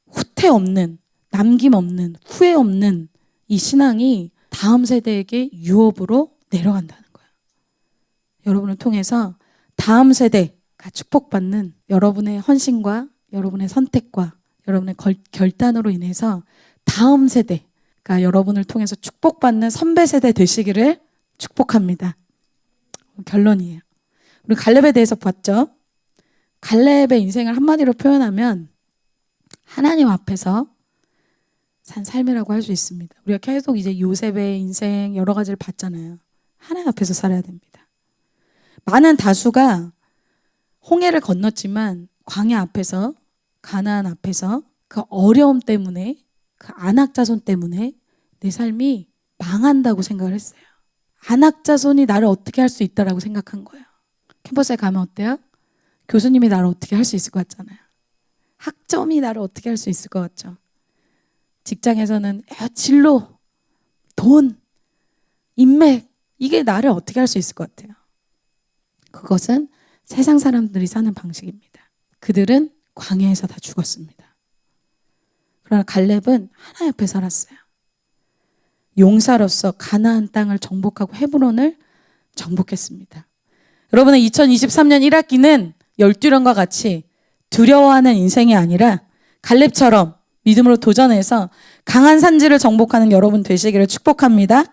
후퇴 없는, 남김 없는, 후회 없는 이 신앙이 다음 세대에게 유업으로 내려간다는 거예요. 여러분을 통해서 다음 세대가 축복받는 여러분의 헌신과 여러분의 선택과 여러분의 결단으로 인해서 다음 세대가 여러분을 통해서 축복받는 선배 세대 되시기를 축복합니다. 결론이에요. 우리 갈렙에 대해서 봤죠? 갈렙의 인생을 한마디로 표현하면 하나님 앞에서 산 삶이라고 할 수 있습니다. 우리가 계속 이제 요셉의 인생 여러 가지를 봤잖아요. 하나님 앞에서 살아야 됩니다. 많은 다수가 홍해를 건넜지만 광야 앞에서, 가나안 앞에서 그 어려움 때문에, 그 안악자손 때문에 내 삶이 망한다고 생각을 했어요. 안악자손이 나를 어떻게 할 수 있다라고 생각한 거예요. 캠퍼스에 가면 어때요? 교수님이 나를 어떻게 할 수 있을 것 같잖아요. 학점이 나를 어떻게 할 수 있을 것 같죠. 직장에서는 진로, 돈, 인맥 이게 나를 어떻게 할 수 있을 것 같아요. 그것은 세상 사람들이 사는 방식입니다. 그들은 광야에서 다 죽었습니다. 그러나 갈렙은 하나님 앞에 살았어요. 용사로서 가나안 땅을 정복하고 헤브론을 정복했습니다. 여러분의 2023년 1학기는 열두령과 같이 두려워하는 인생이 아니라 갈렙처럼 믿음으로 도전해서 강한 산지를 정복하는 여러분 되시기를 축복합니다.